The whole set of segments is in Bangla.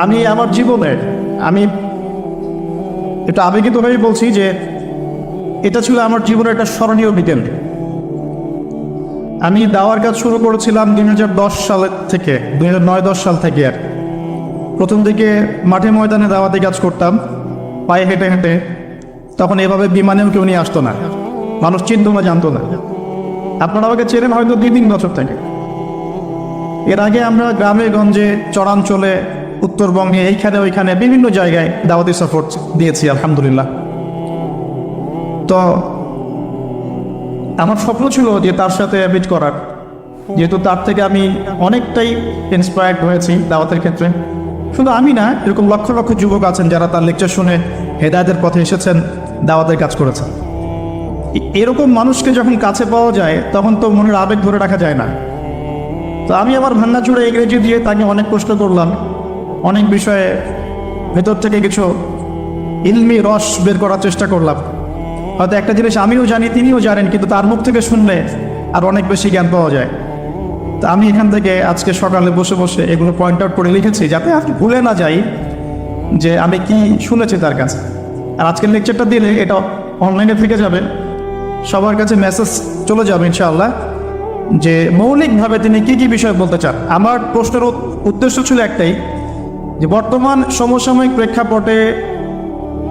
আমি আমার জীবনে আমি এটা আবেগিতভাবে বলছি যে এটা ছিল আমার জীবনের একটা স্মরণীয় বিকেল। আমি দাওয়ার কাজ শুরু করেছিলাম 2010 সালের থেকে, 2009-10 সাল থেকে। আর প্রথম দিকে মাঠে ময়দানে দাওয়াতে কাজ করতাম, পায়ে হেঁটে হেঁটে। তখন এভাবে বিমানেও কেউ নিয়ে আসতো না, মানুষ চিনত না, জানতো না। আপনারা আমাকে চেনেন হয়তো 2-3 বছর থেকে। এর আগে আমরা গ্রামে গঞ্জে, চরাঞ্চলে, উত্তরবঙ্গে, এইখানে ওইখানে বিভিন্ন জায়গায় দাওয়াতি সফর দিয়েছি আলহামদুলিল্লাহ। তো আমার স্বপ্ন ছিল যে তার সাথে মিট করার, যেহেতু তার থেকে আমি অনেকটাই ইন্সপায়ার্ড হয়েছি দাওয়াতের ক্ষেত্রে। শুধু আমি না, এরকম লক্ষ লক্ষ যুবক আছেন যারা তার লেকচার শুনে হেদায়েতের পথে এসেছেন, দাওয়াতের কাজ করেছেন। এরকম মানুষকে যখন কাছে পাওয়া যায় তখন তো মনের আবেগ ধরে রাখা যায় না। তো আমি আমার ভাঙাচোরা ইংরেজি দিয়ে তাকে অনেক প্রশ্ন করলাম, অনেক বিষয়ে ভেতর থেকে কিছু ইলমি রস বের করার চেষ্টা করলাম। হয়তো একটা জিনিস আমিও জানি, তিনিও জানেন, কিন্তু তার মুখ থেকে শুনলে আর অনেক বেশি জ্ঞান পাওয়া যায়। তো আমি এখান থেকে আজকে সকালে বসে বসে এগুলো পয়েন্ট আউট করে লিখেছি, যাতে আপনি ভুলে না যাই যে আমি কি শুনেছি তার কাছে। আর আজকের লেকচারটা দিলে এটা অনলাইনে থেকে যাবে, সবার কাছে মেসেজ চলে যাবে ইনশাআল্লাহ, যে মৌলিকভাবে তিনি কি কি বিষয় বলতে চান। আমার প্রশ্নের উদ্দেশ্য ছিল একটাই, যে বর্তমান সমসাময়িক প্রেক্ষাপটে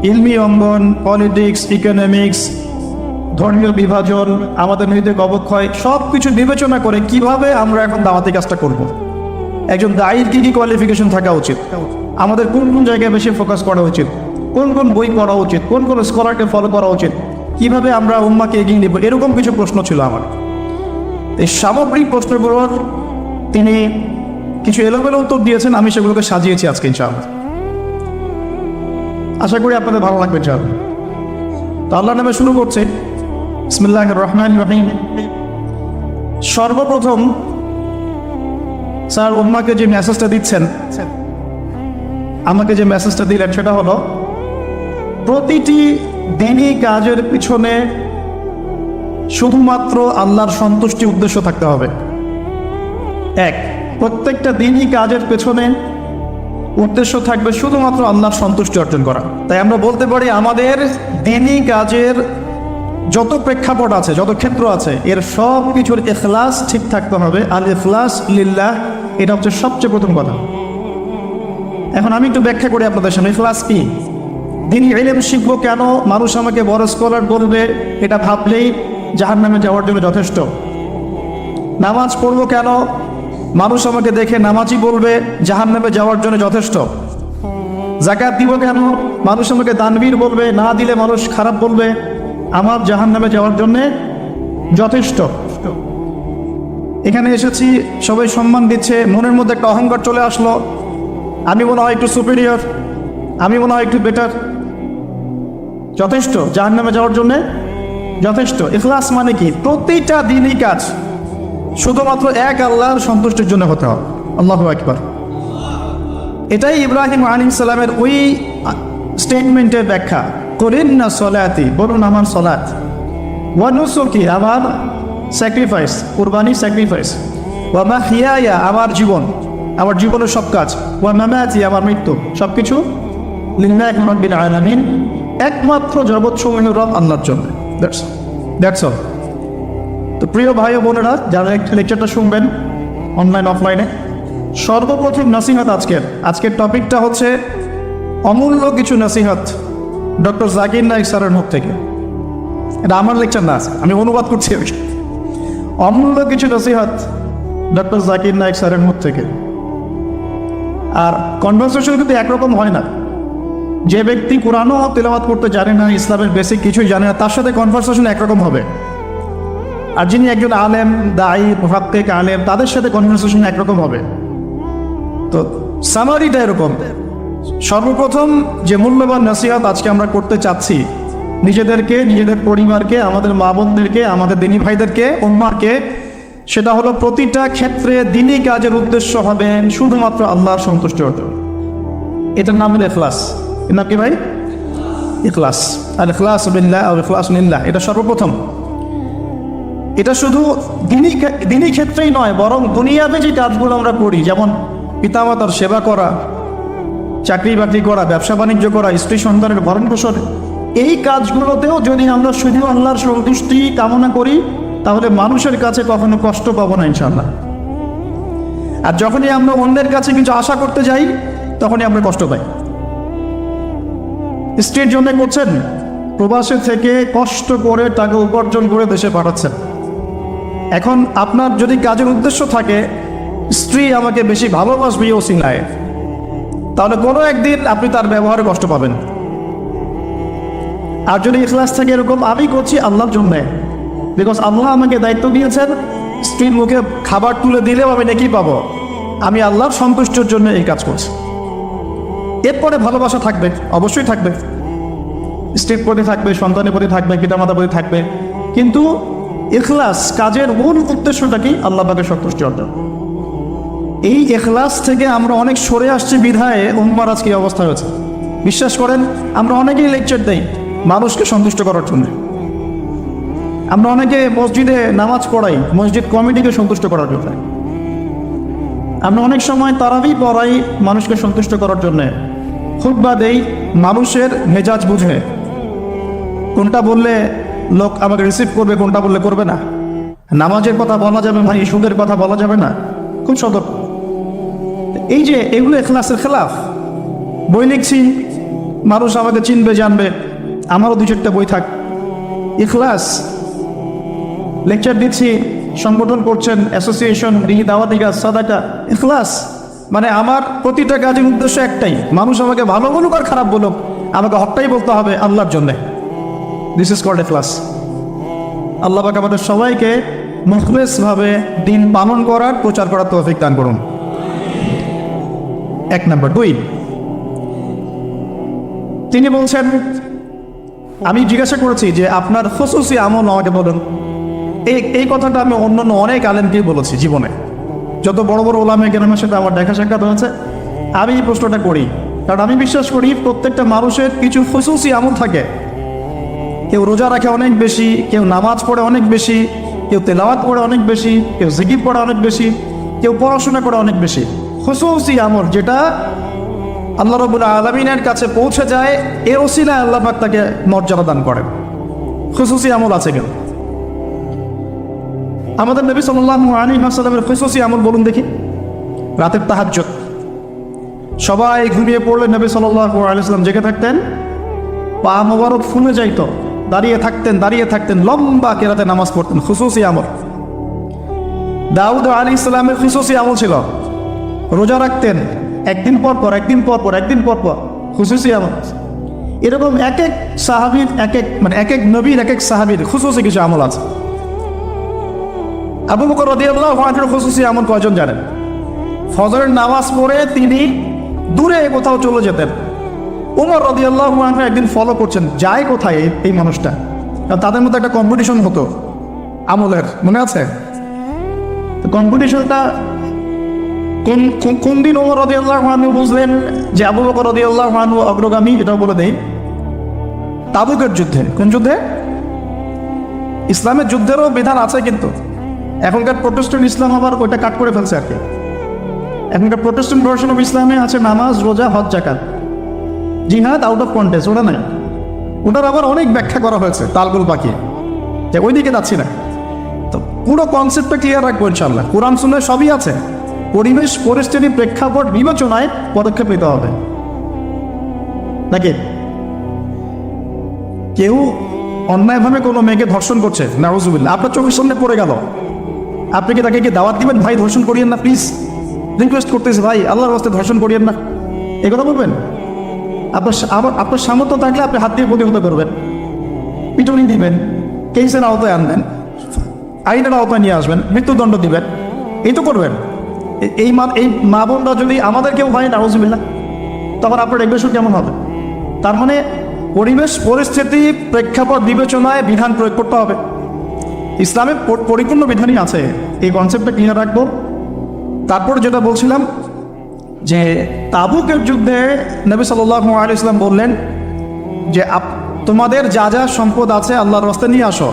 ইলমি অঙ্গন, পলিটিক্স, ইকোনমিক্স, ধর্মীয় বিভাজন, আমাদের নৈতিক অবক্ষয় সব কিছু বিবেচনা করে কিভাবে আমরা এখন দাওয়াতি কাজটা করব। একজন দায়ীর কী কী কোয়ালিফিকেশন থাকা উচিত, আমাদের কোন কোন জায়গায় বেশি ফোকাস করা উচিত, কোন কোন বই পড়া উচিত, কোন কোন স্কলারকে ফলো করা উচিত, কিভাবে আমরা উম্মাকে এগিয়ে নেব, এরকম কিছু প্রশ্ন ছিল আমার। এই সামগ্রিক প্রশ্নগুলোর তিনি কিছু এলোমেলো উত্তর দিয়েছেন, আমি সেগুলোকে সাজিয়েছি আজকে ইনশাআল্লাহ। আশা করি আপনাদের ভালো লাগবে ইনশাআল্লাহ। তো আল্লাহর নামে শুরু করছে, বিসমিল্লাহির রহমানির রহিম। সর্বপ্রথম স্যার উম্মাকে যে মেসেজটা দিচ্ছেন, আমাকে যে মেসেজটা দিলেন, সেটা হলো প্রতিটি দিনই কাজের পিছনে শুধুমাত্র আল্লাহর সন্তুষ্টি উদ্দেশ্য থাকতে হবে। প্রত্যেকটা দিনই কাজের পেছনে উদ্দেশ্য থাকবে শুধুমাত্র আল্লাহর সন্তুষ্টি অর্জন করা। তাই আমরা বলতে পারি আমাদের দিনই কাজের যত প্রেক্ষাপট আছে, যত ক্ষেত্র আছে, এর সব কিছুর ইখলাস ঠিক থাকতে হবে। আল ইখলাস লিল্লাহ, এটা হচ্ছে সবচেয়ে প্রথম কথা। এখন আমি একটু ব্যাখ্যা করি আপনাদের সামনে ইখলাস কি। দিনই ইলম শিখবো কেন, মানুষ আমাকে বড় স্কলার বলবে, এটা ভাবলেই জাহান্নামে যাওয়ার জন্য যথেষ্ট। নামাজ পড়বো কেন, মানুষ আমাকে দেখে নামাজি বলবে, জাহান্নামে যাওয়ার জন্য যথেষ্ট। যাকাত দিব কেন, মানুষ আমাকে দানবীর বলবে, না দিলে মানুষ খারাপ বলবে, আমার জাহান্নামে যাওয়ার জন্যে যথেষ্ট। এখানে এসেছি, সবাই সম্মান দিচ্ছে, মনের মধ্যে একটা অহংকার চলে আসলো, আমি মনে হয় একটু সুপিরিয়র, আমি মনে হয় একটু বেটার, যথেষ্ট জাহান্নামে যাওয়ার জন্যে যথেষ্ট। ইখলাস মানে কি? প্রতিটা দিনই কাজ শুধুমাত্র এক আল্লাহর সন্তুষ্টির জন্য হতে হবে। আল্লাহু আকবার। এটাই ইব্রাহিম আলাইহিস সালামের ওই স্টেটমেন্টের ব্যাখ্যা। করিন না সলাতি, বলুন আমার সলাত, ওয়া নুসুকি, আমার স্যাক্রিফাইস, কুরবানি স্যাক্রিফাইস, ওয়া মাহইয়ায়া, আমার জীবন, আমার জীবনের সব কাজ, ওয়া মামাতি, আমার মৃত্যু, সব কিছু লিল্লাহি রাব্বিল আলামিন, একমাত্র জগৎসমূহের রব আল্লাহর জন্য। That's all. তো প্রিয় ভাই ও বোনেরা, যারা লেকচারটা শুনবেন অনলাইন অফলাইনে, সর্বপ্রথম নসিহত আজকের টপিকটা হচ্ছে অমূল্য কিছু নসিহত ডক্টর জাকির নায়েক স্যারের মুখ থেকে। এটা আমার লেকচার না, আমি অনুবাদ করছি। অমূল্য কিছু নসিহত ডক্টর জাকির নায়েক স্যারের মুখ থেকে। আর কনভারসেশন কিন্তু একরকম হয় না। যে ব্যক্তি কোরআনও তেলাওয়াত করতে জানে না, ইসলামের বেসিক কিছুই জানে না, তার সাথে কনভারসেশন একরকম হবে। আর যিনি একজন আলেম, দায়ী, মুহাক্কিক আলেম, তাদের সাথে কনভারসেশন একরকম হবে। তো সামারিটা এরকম। সর্বপ্রথম যে মূল্যবান নসিহত আজকে আমরা করতে চাচ্ছি নিজেদেরকে, নিজেদের পরিবারকে, আমাদের মা বোনদেরকে, আমাদের দিনী ভাইদেরকে, উম্মাহকে, সেটা হলো প্রতিটা ক্ষেত্রে দিনই কাজের উদ্দেশ্য হবে শুধুমাত্র আল্লাহর সন্তুষ্টি অর্জন। এটার নাম হলো ইখলাস। এর নাম কি ভাই? ইখলাস। আর ইখলাস বিল্লাহ আর ইখলাস লিল্লাহ, এটা সর্বপ্রথম। এটা শুধু দিনই ক্ষেত্রেই নয়, বরং দুনিয়াতে যে কাজগুলো আমরা করি, যেমন পিতামাতার সেবা করা, চাকরি বাকরি করা, ব্যবসা বাণিজ্য করা, স্ত্রী সন্তানের ভরণ পোষণ, এই কাজগুলোতেও যদি আমরা শুধু আল্লাহর সন্তুষ্টি কামনা করি তাহলে মানুষের কাছে কখনো কষ্ট পাবো না ইনশাআল্লাহ। আর যখনই আমরা অন্যের কাছে কিছু আশা করতে যাই তখনই আমরা কষ্ট পাই। স্ত্রীর জন্য করছেন, প্রবাসে থেকে কষ্ট করে টাকা উপার্জন করে দেশে পাঠাচ্ছেন। এখন আপনার যদি কাজের উদ্দেশ্য থাকে স্ত্রী আমাকে বেশি ভালোবাসবে ওসিলায়, তাহলে কোনো একদিন আপনি তার ব্যবহারে কষ্ট পাবেন। আর যদি ইখলাস থাকে এরকম আমি করছি আল্লাহর জন্যে, বিকজ আল্লাহ আমাকে দায়িত্ব দিয়েছেন স্ত্রীর মুখে খাবার তুলে দিলেও আমি নেকি পাবো, আমি আল্লাহর সন্তুষ্টির জন্য এই কাজ করছি। এরপরে ভালোবাসা থাকবে, অবশ্যই থাকবে, স্ত্রীর প্রতি থাকবে, সন্তানের প্রতি থাকবে, পিতামাতার প্রতি থাকবে, কিন্তু ইখলাস কাজের মূল উদ্দেশ্যটা কি? আল্লাহ পাকের সন্তুষ্টি অর্জন। এই ইখলাস থেকে আমরা অনেক সরে আসছি বিধায় উম্মার আজ কি অবস্থা হয়েছে। বিশ্বাস করেন আমরা অনেকেই লেকচার দেই মানুষকে সন্তুষ্ট করার জন্য, আমরা অনেকে মসজিদে নামাজ পড়াই মসজিদ কমিটিকে সন্তুষ্ট করার জন্য, আমরা অনেক সময় তারাবি পড়াই মানুষকে সন্তুষ্ট করার জন্য, খুতবা দেই মানুষের মেজাজ বুঝে, কোনটা বললে লোক আমাকে রিসিভ করবে, কোনটা বললে করবে না। নামাজের কথা বলা যাবে ভাই, সুদের কথা বলা যাবে না, খুব সতর্ক। এই যে এগুলো ইখলাসের খেলাফ। বই লিখছি মানুষ আমাকে চিনবে জানবে, আমারও দু চারটা বই থাক, ইখলাস। লেকচার দিচ্ছি, সংগঠন করছেন, অ্যাসোসিয়েশন, দাওয়াতি কাজ, সাদাকা, ইখলাস। মানে আমার প্রতিটা কাজের উদ্দেশ্য একটাই, মানুষ আমাকে ভালো বলুক আর খারাপ বলুক, আমাকে হকটাই বলতে হবে আল্লাহর জন্যে। দিস ইজ কল্ড ইখলাস। আল্লাহ পাক আমাদের সবাইকে মুখলেসভাবে দিন পালন করার, প্রচার করার তৌফিক দান করুন। 1 নম্বর। 2, তিনি বলছেন, আমি জিজ্ঞাসা করেছি যে আপনার খুসুসি আমল আমাকে বলুন। এই কথাটা আমি অন্য অনেক আলেমকেই বলেছি জীবনে, যত বড় বড় ওলামায়ে কেরামের সাথে আমার দেখা সাক্ষাৎ হয়েছে। আমি এই প্রশ্নটা করি কারণ আমি বিশ্বাস করি প্রত্যেকটা মানুষের কিছু খুসুসি আমল থাকে। কেউ রোজা রাখে অনেক বেশি, কেউ নামাজ পড়ে অনেক বেশি, কেউ তেলাওয়াত পড়ে অনেক বেশি, কেউ জিকির পড়ে অনেক বেশি, কেউ পড়াশোনা করে অনেক বেশি। খুসুসি আমল যেটা আল্লাহ রাব্বুল আলামিনের কাছে পৌঁছে যায়, এ ওসিলায় আল্লাহ পাক তাকে মর্যাদা দান করেন। খুসুসি আমল আছে কেন? আমাদের নবী সাল্লাল্লাহু আলাইহি ওয়াসাল্লামের খুসুসি আমল বলুন দেখি। রাতের তাহাজ্জুদ, সবাই ঘুমিয়ে পড়লে নবী সাল্লাল্লাহু আলাইহি ওয়াসাল্লাম জেগে থাকতেন, পা মোবারক ফুলে যাইতো, দাঁড়িয়ে থাকতেন, লম্বা কেরাতে নামাজ পড়তেন। খুসুসি আমল। দাউদ আলাইহিস সালামের খুসুসি আমল ছিল রোজা রাখতেন একদিন পর পর, খুসুসি আমল। এরকম এক এক সাহাবীর এক এক নবীর এক এক সাহাবীর খুসুসি কিছু আমল আছে। আবু বকর রাদিয়াল্লাহু আনহুর খুসুসি আমল কয়জন জানেন? ফজরের নামাজ পড়ে তিনি দূরে কোথাও চলে যেতেন। ওমর রাদিয়াল্লাহু আনহু একদিন ফলো করছেন, যায় কোথায় এই মানুষটা। তাদের মধ্যে একটা কম্পিটিশন হতো আমলের, মনে আছে? কম্পিটিশনটা কোন দিন ওমর রাদিয়াল্লাহু আনহু বুঝলেন যে আবু বকর রাদিয়াল্লাহু আনহু অগ্রগামী, এটাও বলে দেই। তাবুকের যুদ্ধে। কোন যুদ্ধে? ইসলামের যুদ্ধেরও বিধান আছে, কিন্তু এখনকার প্রোটেস্ট্যান্ট ইসলাম আবার ওইটা কাট করে ফেলছে আর কি। এখনকার প্রোটেস্ট্যান্ট ভার্সন অফ ইসলামে আছে নামাজ, রোজা, হজ, যাকাত। জিহাদ আউট অফ কন্টেক্সট, ওটা নাই। ওটার আবার অনেক ব্যাখ্যা করা হয়েছে তালগুল পাকিয়ে, যে ওই দিকে যাচ্ছি না। তো পুরো কনসেপ্টটা ক্লিয়ার রাখবো ইনশাল্লাহ। কোরআন সুন্নাহ সবই আছে, পরিবেশ পরিস্থিতি প্রেক্ষাপট বিবেচনায় পদক্ষেপ নিতে হবে। নাকি কেউ অন্যায়ভাবে কোনো মেয়েকে ধর্ষণ করছে, নাউজুবিল্লাহ, আপনার চোখের সামনে পড়ে গেল, আপনি কি তাকে কি দাওয়াত দিবেন? ভাই ধর্ষণ করিয়েন না প্লিজ, রিকোয়েস্ট করতেছে, ভাই আল্লাহর রাস্তায় ধর্ষণ করিয়েন না, এই কথা বলবেন? আপনার সামর্থ্য থাকলে আপনি হাত দিয়ে প্রতিহত করবেন, পিটুনি দিবেন, কেসের আওতায় আনবেন, আইনের আওতায় নিয়ে আসবেন, মৃত্যুদণ্ড দিবেন, এই তো করবেন। এই মা বোনরা যদি আমাদের কেউ হয় নাউজুবিল্লাহ, তখন আপনার রেগুলেশন কেমন হবে? তার মানে পরিবেশ পরিস্থিতি প্রেক্ষাপট বিবেচনায় বিধান প্রয়োগ করতে হবে। ইসলামে পরিপূর্ণ বিধানই আছে, এই কনসেপ্টটা ক্লিয়ার রাখবো। তারপর যেটা বলছিলাম যে তাবুকের যুদ্ধে নবী সাল্লাল্লাহু আলাইহি ওয়াসাল্লাম বললেন যে তোমাদের যা যা সম্পদ আছে আল্লাহর রাস্তায় নিয়ে আসো।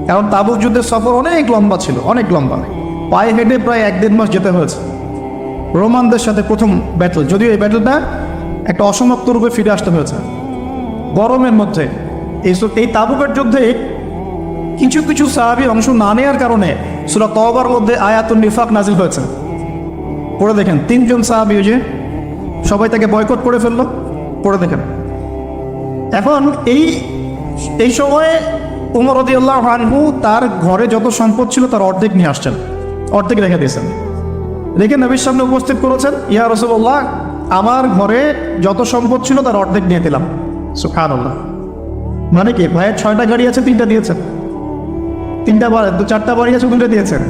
কারণ তাবুক যুদ্ধের সফর অনেক লম্বা ছিল, অনেক লম্বা, পায়ে হেঁটে প্রায় 1-1.5 মাস যেতে হয়েছে। রোমানদের সাথে প্রথম ব্যাটল, যদিও এই ব্যাটলটা একটা অসমাপ্ত রূপে ফিরে আসতে হয়েছে গরমের মধ্যে। এই তাবুকের যুদ্ধে কিছু কিছু সাহাবী অংশ না নেওয়ার কারণে সূরা তওবার মধ্যে আয়াতুন নিফাক নাজিল হয়েছে। পড়ে দেখেন, 3 জন সাহাবী যে সবাই তাকে বয়কট করে ফেললো, পড়ে দেখেন। এখন এই সময়ে উমর রাদিয়াল্লাহু আনহু তার ঘরে যত সম্পদ ছিল তার অর্ধেক নিয়ে আসছেন, অর্ধেক রেখে দিয়েছেন, রেখে নবীর সামনে উপস্থিত করেছেন, ইয়া রাসূলুল্লাহ আমার ঘরে যত সম্পদ ছিল তার অর্ধেক নিয়ে দিলাম। সুবহানাল্লাহ। মানে কি, ভাইয়ের 6টা গাড়ি আছে, 3টা দিয়েছেন, 4টা বাড়ি আছে, 2টা দিয়েছেন,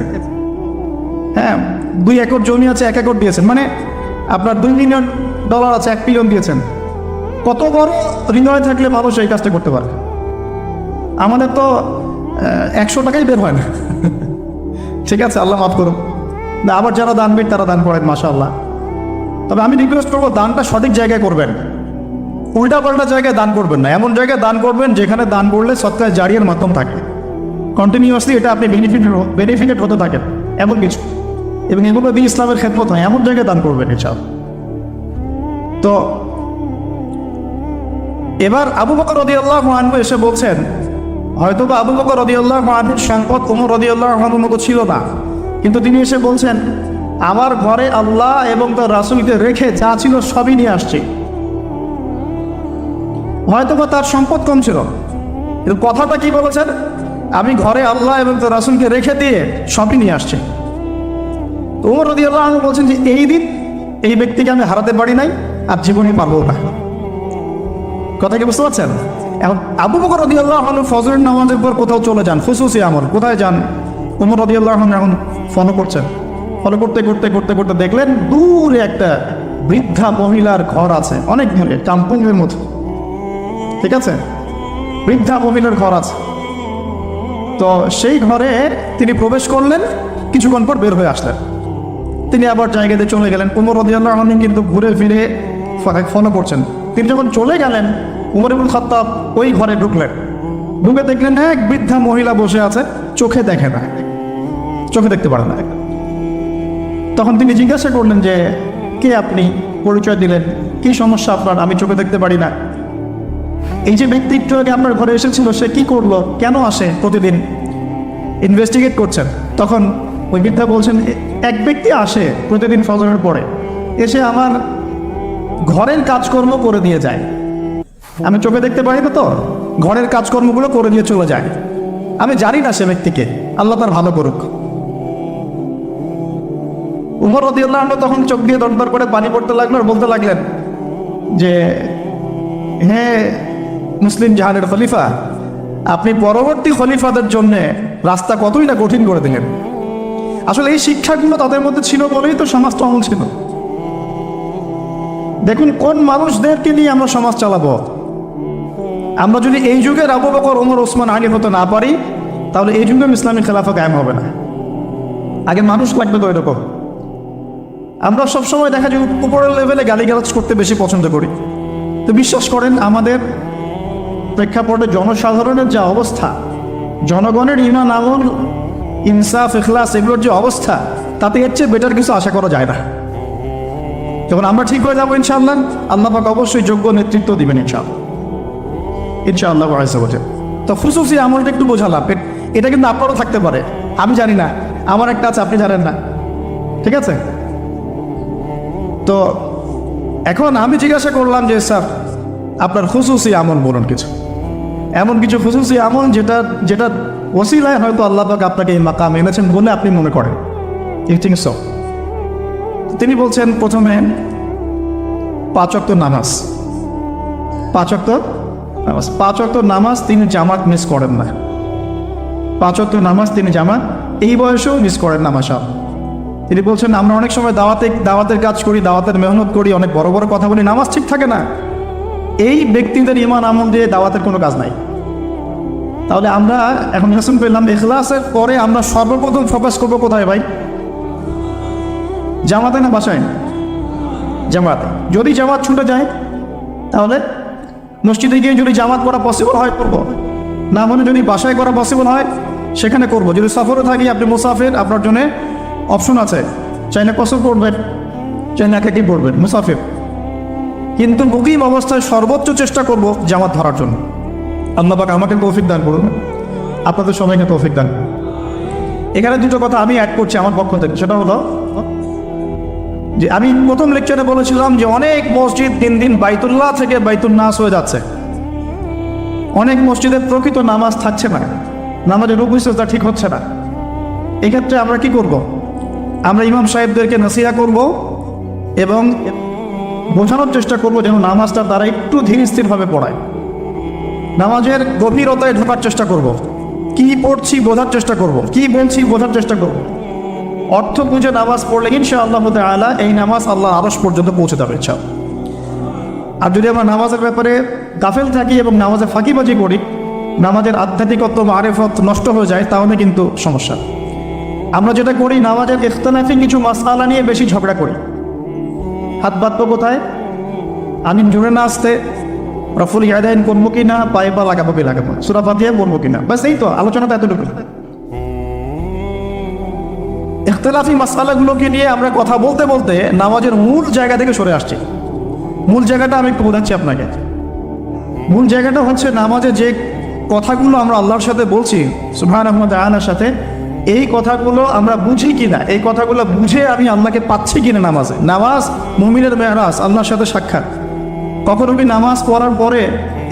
হ্যাঁ 2 একর জমি আছে, 1 একর দিয়েছেন, মানে আপনার $2 মিলিয়ন আছে, $1 বিলিয়ন দিয়েছেন। কত বড় হৃদয় থাকলে মানুষ এই কাজটা করতে পারে? আমাদের তো 100 টাকাই বের হয় না। ঠিক আছে, আল্লাহ মাফ করুন। না, আবার যারা দানবীর তারা দান করেন, মাশাআল্লাহ। তবে আমি রিকোয়েস্ট করবো, দানটা সঠিক জায়গায় করবেন, উল্টাপাল্টা জায়গায় দান করবেন না। এমন জায়গায় দান করবেন যেখানে দান করলে সৎকার জারিয়ার মাধ্যম থাকে, কন্টিনিউয়াসলি এটা আপনি বেনিফিটেড হতে থাকেন এমন কিছু, এবং এগুলো দিয়ে ইসলামের খেদমত হয়, এমন জায়গায় দান করবেন ইনশাআল্লাহ। তো এবার আবু বকর রাদিয়াল্লাহু আনহু এসে বলছেন, হয়তোবা আবু বকর রাদিয়াল্লাহু আনহুর সম্পদ ওমর রাদিয়াল্লাহু আনহুর মতো ছিল না, কিন্তু তিনি এসে বলছেন আমার ঘরে আল্লাহ এবং তার রাসূলকে রেখে যা ছিল সবই নিয়ে আসছি। হয়তোবা তার সম্পদ কম ছিল, কিন্তু কথাটা কি বলেছেন, আমি ঘরে আল্লাহ এবং তার রাসূলকে রেখে দিয়ে সবই নিয়ে আসছি। ওমর রাদিয়াল্লাহু আনহু বলছেন যে এই দিন এই ব্যক্তিকে আমি হারাতে পারি নাই, আর জীবনে পারবো না। কথা কি বুঝতে পারছেন? এখন আবু বকর রাদিয়াল্লাহু আনহু ফজরের নামাজের পর কোথাও চলে যান, খুসুসি আমল, কোথায় যান? ওমর রাদিয়াল্লাহু আনহু এখন ফলো করছেন, ফলো করতে করতে করতে করতে দেখলেন দূরে একটা বৃদ্ধা মহিলার ঘর আছে, অনেক দূরে, কাম্পঙ্গের মতো, ঠিক আছে, বৃদ্ধা মহিলার ঘর আছে। তো সেই ঘরে তিনি প্রবেশ করলেন, কিছুক্ষণ পর বের হয়ে আসলেন, তিনি আবার জায়গাতে চলে গেলেন। ওমর রাদিয়াল্লাহু আনহু কিন্তু ঘুরে ফিরে ফলো করছেন। তিনি যখন চলে গেলেন, উমর ইবনে খাত্তাব ওই ঘরে ঢুকলেন, ঢুকে দেখলেন এক বৃদ্ধা মহিলা বসে আছে, চোখে দেখে না, চোখে দেখতে পারে না। তখন তিনি জিজ্ঞাসা করলেন যে কে আপনি, পরিচয় দিলেন, কি সমস্যা আপনার, আমি চোখে দেখতে পারি না। এই যে ব্যক্তি একটু আগে আপনার ঘরে এসেছিল সে কি করলো, কেন আসে প্রতিদিন, ইনভেস্টিগেট করছেন। তখন ওই বৃদ্ধা বলছেন এক ব্যক্তি আসে প্রতিদিন ফজরের পরে, এসে আমার ঘরের কাজকর্ম করে দিয়ে যায়, আমি চোখে দেখতে পারি না, তো ঘরের কাজকর্মগুলো করে দিয়ে চলে যায়, আমি জানি না সে ব্যক্তিকে, আল্লাহ তার ভালো করুক। উমর রাদিয়াল্লাহু আনহু তখন চোখ দিয়ে দরদর করে পানি পড়তে লাগলো, আর বলতে লাগলেন যে হে মুসলিম জাহানের খলিফা, আপনি পরবর্তী খলিফাদের জন্য রাস্তা কতই না কঠিন করে দিলেন। আসলে এই শিক্ষাগুলো তাদের মধ্যে ছিল বলেই তো সমাজটা অমল ছিল। দেখুন কোন মানুষদেরকে নিয়ে আমরা সমাজ চালাবো। আমরা যদি এই যুগের আবু বকর, ওমর, ওসমান, আলী হতে না পারি, তাহলে এই যুগে ইসলামী খেলাফা কায়েম হবে না। আগে মানুষ লাগবে তো এরকম। আমরা সবসময় দেখা যায় উপরের লেভেলে গালিগালাজ করতে বেশি পছন্দ করি, তো বিশ্বাস করেন আমাদের প্রেক্ষাপটে জনসাধারণের যে অবস্থা, জনগণের ঈমান, আমল, ইনসাফ, ইখলাস এগুলোর যে অবস্থা, তাতে এর চেয়ে বেটার কিছু আশা করা যায় না। যখন আমরা ঠিক হয়ে যাবো ইনশাআল্লাহ, আল্লাহ পাক অবশ্যই যোগ্য নেতৃত্ব দিবেন ইনশাআল্লাহ, ইনশাআল্লাহ। তো খুসুসি আমলটা একটু বোঝালাম, এটা কিন্তু আপনারও থাকতে পারে, আমি জানি না, আমার একটা আছে আপনি জানেন না, ঠিক আছে। তো এখন আমি জিজ্ঞাসা করলাম যে স্যার আপনার খুসুসি আমল বলুন, কিছু এমন কিছু খুসুসি আমল যেটা ওসিলায় হয়তো আল্লাহ পাক আপনাকে এই মাকাম এনেছেন বলে আপনি মনে করেন, ইউ থিংক সো। তিনি বলছেন প্রথমে 5 ওয়াক্ত নামাজ, 5 ওয়াক্ত নামাজ, 5 ওয়াক্ত নামাজ তিনি জামাত মিস করেন না, 5 ওয়াক্ত নামাজ তিনি জামাত এই বয়সেও মিস করেন না, মাশাআল্লাহ। তিনি বলছেন আমরা অনেক সময় দাওয়াতের কাজ করি, দাওয়াতের মেহনত করি, অনেক বড় বড় কথা বলি, নামাজ ঠিক থাকে না। এই ব্যক্তিদের ঈমান আমল দিয়ে দাওয়াতের কোনো কাজ নাই। তাহলে আমরা এখন লেসন পেলাম, ইখলাসের পরে আমরা সর্বপ্রথম ফোকাস করবো কোথায় ভাই? জামাতে না বাসায়? জামাতে। যদি জামাত ছুটে যায় তাহলে মসজিদে গিয়ে যদি জামাত করা পসিবল হয় করবো, না মানে যদি বাসায় করা পসিবল হয় সেখানে করব। যদি সফরে থাকি, আপনি মুসাফির, আপনার জন্য অপশন আছে, চাই না কসর পড়বেন, চাই না একাকি পড়বেন, মুসাফির। কিন্তু মুকিম অবস্থায় সর্বোচ্চ চেষ্টা করব জামাত ধরার জন্য। আল্লাহ পাক আমাকে তৌফিক দান করুন, আপনাদের সবাইকে তৌফিক দান। এখানে দুটো কথা আমি অ্যাড করছি আমার পক্ষ থেকে, সেটা হলো যে আমি প্রথম লেকচারে বলেছিলাম যে অনেক মসজিদ দিন দিন বাইতুল্লাহ থেকে বাইতুল নাস হয়ে যাচ্ছে। অনেক মসজিদে প্রকৃত নামাজ থাকছে না, নামাজের রুকু সিজদা ঠিক হচ্ছে না। এক্ষেত্রে আমরা কি করব? আমরা ইমাম সাহেবদেরকে নসিহা করব এবং বোঝানোর চেষ্টা করব যেন নামাজটা তারা একটু ধীর স্থিরভাবে পড়ায়। নামাজের গভীরতায় ঢোকার চেষ্টা করব, কি পড়ছি বোঝার চেষ্টা করব, কি বলছি বোঝার চেষ্টা করব। অর্থ বুঝে নামাজ পড়লে ইনশাআল্লাহ তাআলা এই নামাজ আল্লাহর আরশ পর্যন্ত পৌঁছে যাবে ইনশাআল্লাহ। আর যদি আমরা নামাজের ব্যাপারে গাফেল থাকি এবং নামাজে ফাঁকিবাজি করি, নামাজের আধ্যাত্মিকত্ব মারেফত নষ্ট হয়ে যায়, তাহলে কিন্তু সমস্যা। আমরা যেটা করি, নামাজের ইখতিলাফি কিছু মাসআলা নিয়ে বেশি ঝগড়া করি। হাত বাঁধবো কোথায়, আমি জোরে না আসতে রফুল ইয়াদাইন করবো কি না, পায়ে পা লাগাবো কি লাগাবো, সূরা ফাতিহা বলবো কি না, ব্যাস এই তো আলোচনাটা এতটুকু। ইখতিলাফি মাসআলাগুলোকে নিয়ে আমরা কথা বলতে বলতে নামাজের মূল জায়গা থেকে সরে আসছি। মূল জায়গাটা আমি একটু বোঝাচ্ছি আপনাকে। মূল জায়গাটা হচ্ছে নামাজে যে কথাগুলো আমরা আল্লাহর সাথে বলছি, সুবহানাহু ওয়া তাআলার সাথে, এই কথাগুলো আমরা বুঝি কিনা, এই কথাগুলো বুঝে আমি আল্লাহকে পাচ্ছি কিনা নামাজে। নামাজ মুমিনের মেহরাজ, আল্লাহর সাথে সাক্ষাৎ। কখনো কি নামাজ পড়ার পরে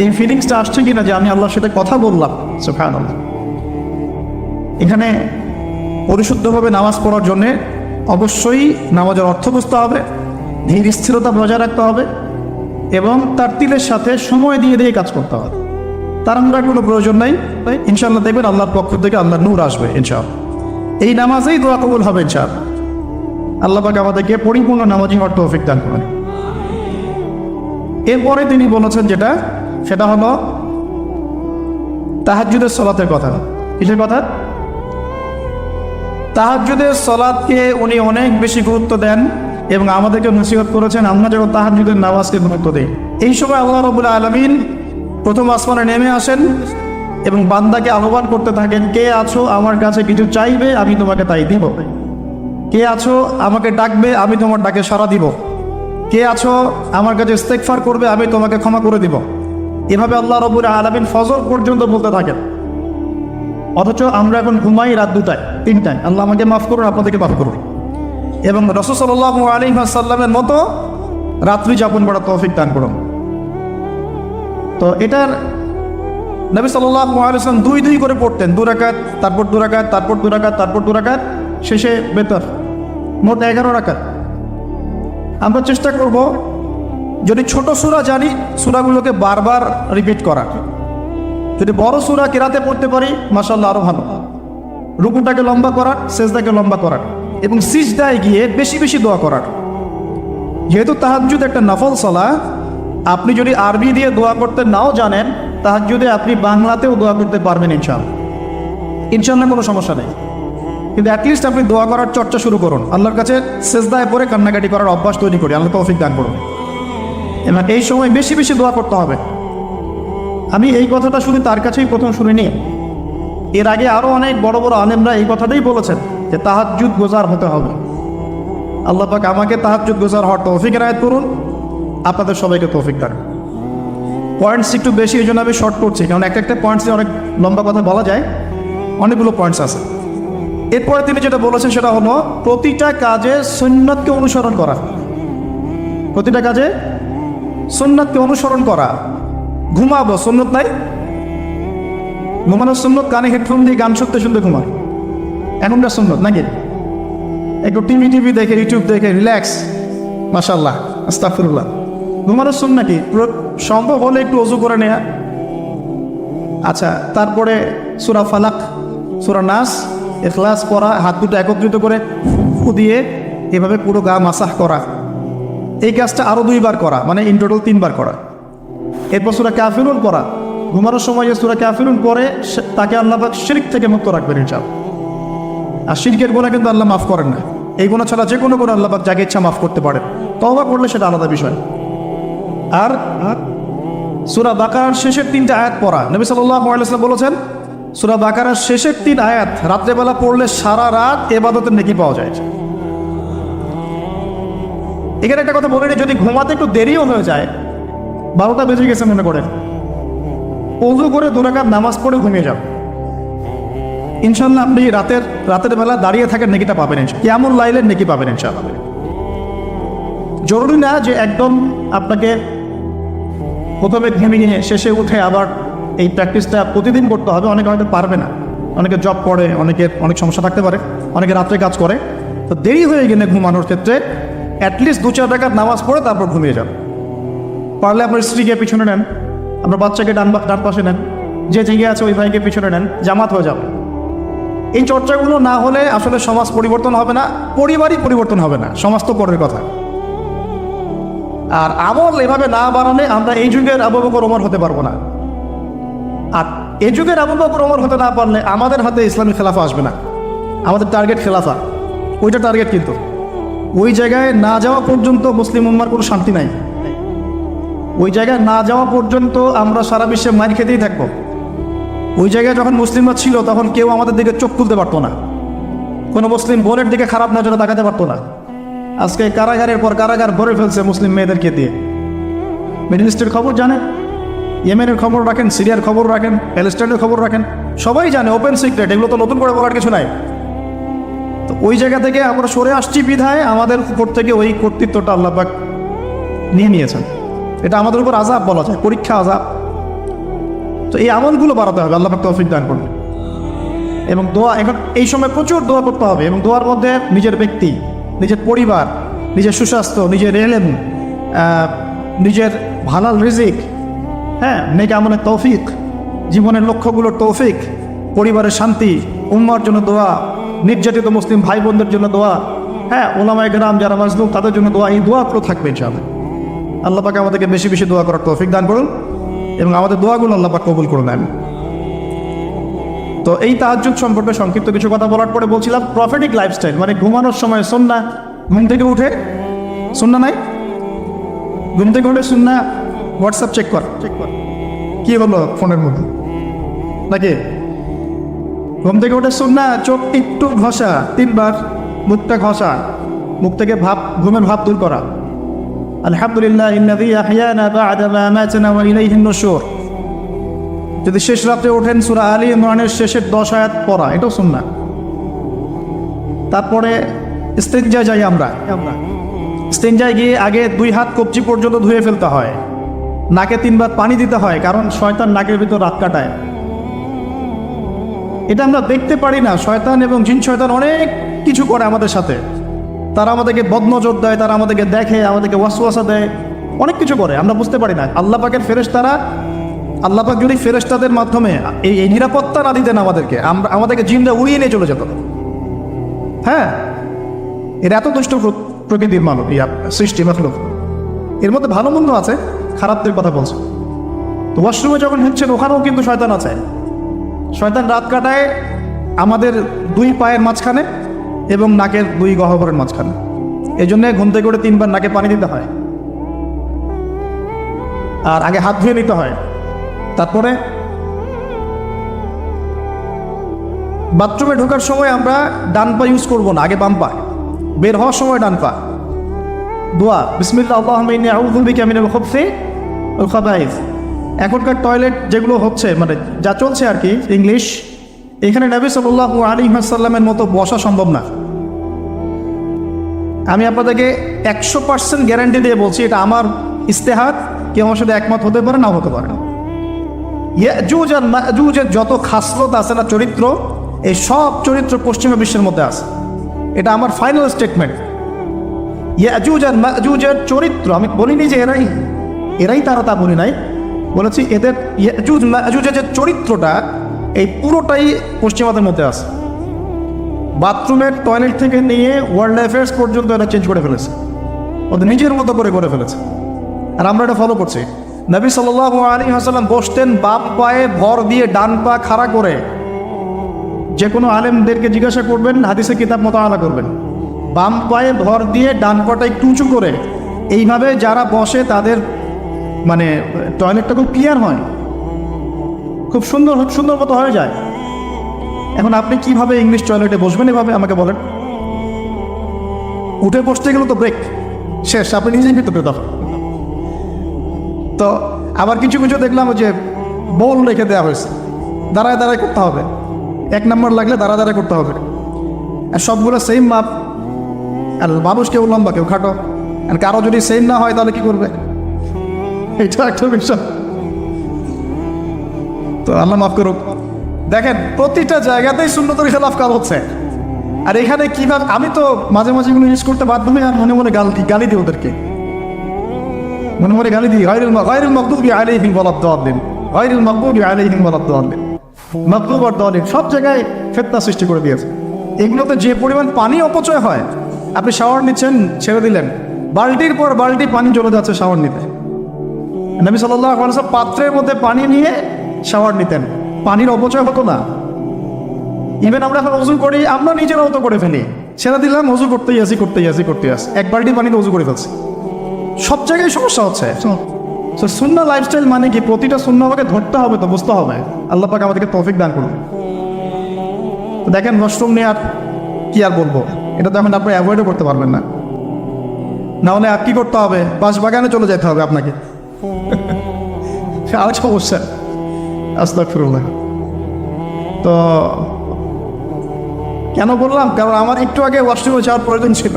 এই ফিলিংসটা আসছে কিনা যে আমি আল্লাহর সাথে কথা বললাম? সুবহানাল্লাহ। এখানে পরিশুদ্ধভাবে নামাজ পড়ার জন্যে অবশ্যই নামাজের অর্থ বুঝতে হবে, ধীর স্থিরতা বজায় রাখতে হবে এবং তার তিলের সাথে সময় দিয়ে দিয়ে কাজ করতে হবে। তার আমরা কোনো প্রয়োজন নাই। ইনশাআল্লাহ দেখবেন আল্লাহর পক্ষ থেকে আল্লাহর নূর আসবে ইনশাআল্লাহ। এই নামাজেই দোয়া কবুল হবে ইনশাআল্লাহ। আল্লাহ পাক আমাদেরকে পরিপূর্ণ নামাজি হওয়ার তৌফিক দান করেন। এরপরে তিনি বলেছেন যেটা, সেটা হলো তাহাজ্জুদের সলাতের কথা। কিসের কথা? তাহাজ্জুদের সলাতকে উনি অনেক বেশি গুরুত্ব দেন এবং আমাদেরকে নসিহত করেছেন আমরা যেন তাহাজ্জুদের নামাজকে গুরুত্ব দিই। এই সময় আল্লাহ রাব্বুল আলামিন প্রথম আসমানে নেমে আসেন এবং বান্দাকে আহ্বান করতে থাকেন, কে আছো আমার কাছে কিছু চাইবে, আমি তোমাকে তাই দিব। কে আছো আমাকে ডাকবে, আমি তোমার ডাকে সাড়া দিব। কে আছো আমার কাছে ইস্তেগফার করবে, আমি তোমাকে ক্ষমা করে দিব। এভাবে আল্লাহ রাব্বুল আলামিন ফজর পর্যন্ত বলতে থাকেন। অথচ আমরা এখন ঘুমাই রাত 2টায় 3টায়। আল্লাহ আমাকে মাফ করুন, আপনাদেরকে মাফ করুন। এবং রাসূল সাল্লাল্লাহু আলাইহি ওয়াসাল্লামের মতো রাত্রি যাপন করার তৌফিক দান করুন। তো এটার নবী সাল্লাল্লাহু আলাইহি ওয়াসাল্লাম 2 করে পড়তেন, 2 রাকাত, তারপর 2 রাকাত, তারপর 2 রাকাত, তারপর 2 রাকাত, শেষে বেতর, মোট 11 রাকাত। আমরা চেষ্টা করব যদি ছোট সূরা জানি সূরাগুলোকে বারবার রিপিট করা। যদি বড় সূরা কিরাতে পড়তে পারি মাশাআল্লাহ আরো ভালো। রুকুটাকে লম্বা করার, সিজদাকে লম্বা করার এবং সিজদায় গিয়ে বেশি বেশি দোয়া করার। যেহেতু তাহাজ্জুদ একটা নফল সালাহ, আপনি যদি আরবি দিয়ে দোয়া করতে নাও জানেন, তাহাজ্জুদে আপনি বাংলাতেও দোয়া করতে পারবেন ইনশাআল্লাহ। ইনশাআল্লাহ কোনো সমস্যা নেই। কিন্তু অ্যাটলিস্ট আপনি দোয়া করার চর্চা শুরু করুন, আল্লাহর কাছে সিজদায় পড়ে কান্নাকাটি করার অভ্যাস তৈরি করি। আল্লাহ তৌফিক দান করুন। এবং এই সময় বেশি বেশি দোয়া করতে হবে। আমি এই কথাটা শুধু তার কাছেই প্রথম শুনিনি, এর আগে আরও অনেক বড় বড় আলেমরা এই কথাটাই বলেছেন যে তাহাজ্জুদ গোজার হতে হবে। আল্লাহ পাক আমাকে তাহাজ্জুদ গোজার হওয়ার তৌফিক এনায়েত করুন, আপনাদের সবাইকে তৌফিক দান। পয়েন্টস একটু বেশি, এই জন্য আমি শর্ট করছি, কারণ একটা পয়েন্টসে অনেক লম্বা কথা বলা যায়, অনেকগুলো পয়েন্টস আছে। এরপরে তিনি যেটা বলেছেন সেটা হলো প্রতিটা কাজে সুন্নাতকে অনুসরণ করা। প্রতিটা কাজে সুন্নাতকে অনুসরণ করা। ঘুমাবো, সুন্নত নাই? ঘুমানোর সুন্নত, কানে হেডফোন দিয়ে গান শুনতে শুনতে ঘুমান, এখনকার সুন্নত নাকি? একটু টিভি দেখে, ইউটিউব দেখে রিল্যাক্স, মাশাআল্লাহ, আস্তাগফিরুল্লাহ, ঘুমানোর সুন্নত নাকি? সম্ভব হলে একটু ওযু করে নেয়া। আচ্ছা, তারপরে সূরা ফালাক, সূরা নাস, ইখলাস পড়া, হাত দুটো একত্রিত করে ফু দিয়ে এভাবে পুরো গা মাসাহ করা। এই কাজটা আরও 2 বার করা, মানে ইন টোটাল 3 বার করা। এরপর সূরা কাফিরুন পড়া। ঘুমানোর সময় যে সূরা কাফিরুন পড়ে তাকে আল্লাহ পাক শিরক থেকে মুক্ত রাখবেন ইনশাআল্লাহ। আর শিরকের গুনাহ কিন্তু আল্লাহ মাফ করেন না। এই গুনাহ ছাড়া যে কোনো গুনাহ আল্লাহ পাক যাকে ইচ্ছা মাফ করতে পারেন, তওবা করলে সেটা আলাদা বিষয়। আর সূরা বাকারার শেষের 3টা আয়াত পড়া। নবী সাল্লাল্লাহু আলাইহি ওয়াসাল্লাম বলেছেন সূরা বাকারার শেষের 3 আয়াত রাত্রেবেলা পড়লে সারা রাত ইবাদতের নেকি পাওয়া যায়। এখানে একটা কথা বলে নিই, যদি ঘুমাতে একটু দেরিও হয়ে যায়, 12টা বেজে গেছে মনে করেন, ওযু করে 2 রাকাত নামাজ পড়ে ঘুমিয়ে যান, ইনশাল্লাহ আপনি রাতের বেলা দাঁড়িয়ে থাকার নেকিটা পাবেন, কিয়ামুল লাইলের নেকি পাবেন ইনশাল্লাহ। জরুরি না যে একদম আপনাকে প্রথমে ঘুমিয়ে শেষে উঠে আবার এই প্র্যাকটিসটা প্রতিদিন করতে হবে। অনেকে হয়তো পারবে না, অনেকে জব করে, অনেক সমস্যা থাকতে পারে, অনেকে রাত্রে কাজ করে। তো দেরি হয়ে গেলে ঘুমানোর ক্ষেত্রে অ্যাটলিস্ট 2-4 রাকাত নামাজ পড়ে তারপর ঘুমিয়ে যান। পারলে আপনার স্ত্রীকে পিছনে নেন, আপনার বাচ্চাকে ডান পাশে নেন, যে জেগে আছে ওই ভাইকে পিছনে নেন, জামাত হয়ে যাবে। এই চর্চাগুলো না হলে আসলে সমাজ পরিবর্তন হবে না, পরিবারই পরিবর্তন হবে না, সমাজ তো পরের কথা। আর আমল এভাবে না বাড়ালে আমরা এই যুগের আবু বকর ওমর হতে পারবো না। আর এই যুগের আবু বকর ওমর হতে না পারলে আমাদের হাতে ইসলামী খেলাফা আসবে না। আমাদের টার্গেট খেলাফা, ওইটা টার্গেট, কিন্তু ওই জায়গায় না যাওয়া পর্যন্ত মুসলিম উম্মার কোনো শান্তি নাই। ওই জায়গায় না যাওয়া পর্যন্ত আমরা সারা বিশ্বে মার খেতেই থাকবো। ওই জায়গায় যখন মুসলিমরা ছিল তখন কেউ আমাদের দিকে চোখ তুলতে পারতো না, কোনো মুসলিম বোনের দিকে খারাপ নজরে তাকাতে পারতো না। আজকে কারাগারের পর কারাগার ভরে ফেলছে মুসলিম মেয়েদেরকে দিয়ে। মিডল ইস্টের খবর জানেন, ইয়েমেনের খবর রাখেন, সিরিয়ার খবর রাখেন, প্যালেস্টাইনের খবর রাখেন, সবাই জানে, ওপেন সিক্রেট, এগুলো তো নতুন করে বলার কিছু নাই। তো ওই জায়গা থেকে আমরা সরে আসছি বিধায় আমাদের উপর থেকে ওই কর্তৃত্বটা আল্লাহ পাক নিয়ে নিয়েছেন। এটা আমাদের উপর আযাব বলা যায়, পরীক্ষা, আযাব। তো এই আমলগুলো বাড়াতে হবে, আল্লাহ পাক তৌফিক দান করবে। এবং দোয়া, এখন এই সময় প্রচুর দোয়া করতে হবে, এবং দোয়ার মধ্যে নিজের ব্যক্তি, নিজের পরিবার, নিজের সুস্বাস্থ্য, নিজের এলেম, নিজের হালাল রিজিক, হ্যাঁ, নেক আমলের তৌফিক, জীবনের লক্ষ্যগুলোর তৌফিক, পরিবারের শান্তি, উম্মার জন্য দোয়া, নির্যাতিত মুসলিম ভাই বোনদের জন্য দোয়া, হ্যাঁ, ওলামায়ে কেরাম যারা মাজলুম তাদের জন্য দোয়া, এই দোয়াগুলো থাকবে ইনশাআল্লাহ। আল্লাহ পাক আমাদেরকে বেশি বেশি দোয়া করার তৌফিক দান করুন, এবং আমাদের দোয়াগুলো আল্লাহ পাক কবুল করে নেন। তো এই তাহাজ্জুদ সম্পর্কে সংক্ষিপ্ত কিছু কথা বলার পরে বলছিলাম প্রফেটিক লাইফস্টাইল, মানে ঘুমানোর সময় সুন্নাহ, ঘুম থেকে উঠে সুন্নাহ নাই, ঘুম থেকে উঠে সুন্নাহ, হোয়াটসঅ্যাপ চেক কর কি হলো ফোনের মধ্যে নাকি, ঘুম থেকে উঠে সুন্নাহ, চোখ একটু ঘষা 3 বার, মুখটা ঘষা, মুখ থেকে ঘুমের ভাব দূর করা, আলহামদুলিল্লাহ ইন্নাযী আহইয়ানা বা'দা মা আমাতানা ওয়া ইলাইহিন নুশুর। যদি শেষ রাতে ওঠেন সূরা আলী ইমরানের শেষের 10 আয়াত পড়া, এটাও সুন্নাহ। তারপরে ইস্তিনজা যাই আমরা ইস্তিনজায় গিয়ে আগে 2 হাত কবজি পর্যন্ত ধুয়ে ফেলতে হয়, নাকে 3 বার পানি দিতে হয়, কারণ শয়তান নাকের ভিতর রাত কাটায়। এটা আমরা দেখতে পারি না, শয়তান এবং জিন শয়তান অনেক কিছু করে আমাদের সাথে। তারা আমাদেরকে বদনজর দেয়, তারা আমাদেরকে দেখে, আমাদেরকে ওয়াসওয়াসা দেয়, অনেক কিছু করে, আমরা বুঝতে পারি না। আল্লাহ পাকের ফেরেশতারা, আল্লাহ পাক যদি ফেরেশতাদের মাধ্যমে এই নিরাপত্তা না দিতেন আমাদেরকে জিনরা উড়িয়ে নিয়ে চলে যেত। হ্যাঁ, এর এত দুষ্ট প্রকৃতির মানব, সৃষ্টি মাখলুক, এর মধ্যে ভালো মন্দ আছে, খারাপদের কথা বলছে। তো ওয়াশরুমে যখন হেঁটছেন ওখানেও কিন্তু শয়তান আছে। শয়তান রাত কাটায় আমাদের 2 পায়ের মাঝখানে এবং নাকের 2 গহ্বরের মাঝখানে। এই জন্য ঘুম থেকে উঠে 3 বার নাকে পানি দিতে হয়, আর আগে হাত ধুয়ে নিতে হয়। তারপরে বাথরুমে ঢোকার সময় আমরা ডান পা ইউজ করবো না, আগে বাম পা। বের হওয়ার সময় ডান পা। দোয়া, বিসমিল্লাহ আল্লাহুম্মা ইন্নী আউযু বিকা মিনাল খুবসি ওয়াল খাবাইস। এখনকার টয়লেট যেগুলো হচ্ছে, মানে যা চলছে আর কি, ইংলিশ, এখানে নবী সাল্লাল্লাহু আলাইহি ওয়াসাল্লামের মতো বসা সম্ভব না। আমি আপনাদেরকে 100% গ্যারান্টি দিয়ে বলছি, এটা আমার ইস্তেহাদ, কেউ আমার সাথে একমত হতে পারে, নাও হতে পারে। ইয়াজুজ আর মাজুজের যত খাসলত আছে না, চরিত্র, এই সব চরিত্র পশ্চিমা বিশ্বের মধ্যে আছে। এটা আমার ফাইনাল স্টেটমেন্ট। ইয়াজুজ আর মাজুজের চরিত্র, আমি বলিনি যে এরাই তারা, তা বলি নাই, বলেছি এদের ইয়াজুজ মাজুজের যে চরিত্রটা, এই পুরোটাই পশ্চিমাদের মধ্যে আছে। বাথরুমের টয়লেট থেকে নিয়ে ওয়ার্ল্ড অ্যাফেয়ার্স পর্যন্ত এরা চেঞ্জ করে ফেলেছে, ওদের নিজের মতো করে ফেলেছে, আর আমরা এটা ফলো করছি। নবী সাল্লাল্লাহু আলাইহি ওয়াসাল্লাম বসতেন বাম পায়ে ভর দিয়ে, ডান পা খাড়া করে। যে কোনো আলেমদেরকে জিজ্ঞাসা করবেন, হাদিসে কিতাব মোতালা করবেন, বাম পায়ে ভর দিয়ে ডান পাটা একটু উঁচু করে, এইভাবে যারা বসে তাদের মানে টয়লেটটা খুব ক্লিয়ার হয়, খুব সুন্দর মতো হয়ে যায়। এখন আপনি কিভাবে ইংলিশ টয়লেটে বসবেন এভাবে, আমাকে বলেন। উঠে বসতে গেলে তো ব্রেক, শেষ, আপনি নিজেই ভিতরে তখন। তো আবার কিছু কিছু দেখলাম যে বোল রেখে দেওয়া হয়েছে, দাঁড়ায় দাঁড়ায় করতে হবে, 1 নম্বর লাগলে দাঁড়ায় করতে হবে, আর সবগুলো সেম মাপ, আর মানুষ কেউ লম্বা কেউ খাটো, আর কারো যদি সেম না হয় তাহলে কি করবে? এটা একটা বিষয়। তো আল্লাহ মাফ করুক। দেখেন প্রতিটা জায়গাতেই সুন্নতের খেলাফ কাজ হচ্ছে, আর এখানে কিভাবে আমি তো মাঝে মাঝে এগুলো ইউজ করতে বাধ্য হই, আর মনে মনে গালি দিই ওদেরকে, মনে মনে গালি দিই, গায়রুল মাগদুবি আলাইহিম ওয়ালাদ-দাল্লিন, গায়রুল মাগদুবি আলাইহিম ওয়ালাদ-দাল্লিন, মাগদুব আর দাল্লিন সব জায়গায় ফিতনা সৃষ্টি করে দিয়েছে। এগুলোতে যে পরিমাণ পানি অপচয় হয়, আপনি শাওয়ার নিচ্ছেন, ছেড়ে দিলেন, বালতির পর বালতি পানি চলে যাচ্ছে শাওয়ার নিতে। নবী সাল্লাল্লাহু আলাইহি ওয়াসাল্লাম পাত্রের মধ্যে পানি নিয়ে শাওয়ার নিতেন, পানির অপচয় হতো না। ইভেন আমরা এখন ওযু করি, আমরা নিজেরাও তো করে ফেলি, ছেড়ে দিলাম, ওযু করতেই আসি 1 বালতি পানিতে ওযু করে ফেলছি। সব জায়গায় সমস্যা হচ্ছে। তো সুন্নাহ লাইফস্টাইল মানে কি? প্রতিটা সুন্নাহ আমাকে ধরতে হবে, তো বুঝতে হবে। আল্লাহ পাক আমাদেরকে তৌফিক দান করুন। তো দেখেন ওয়াশরুম নিয়ে আর কি আর বলবো, এটা তো এখন আপনি অ্যাভয়েডও করতে পারবেন না, না হলে আর কি করতে হবে, বাগানে চলে যেতে হবে আপনাকে। আর সমস্যা, আস্তাগফিরুল্লাহ। তো কেন বললাম? কারণ আমার একটু আগে ওয়াশরুমে যাওয়ার প্রয়োজন ছিল,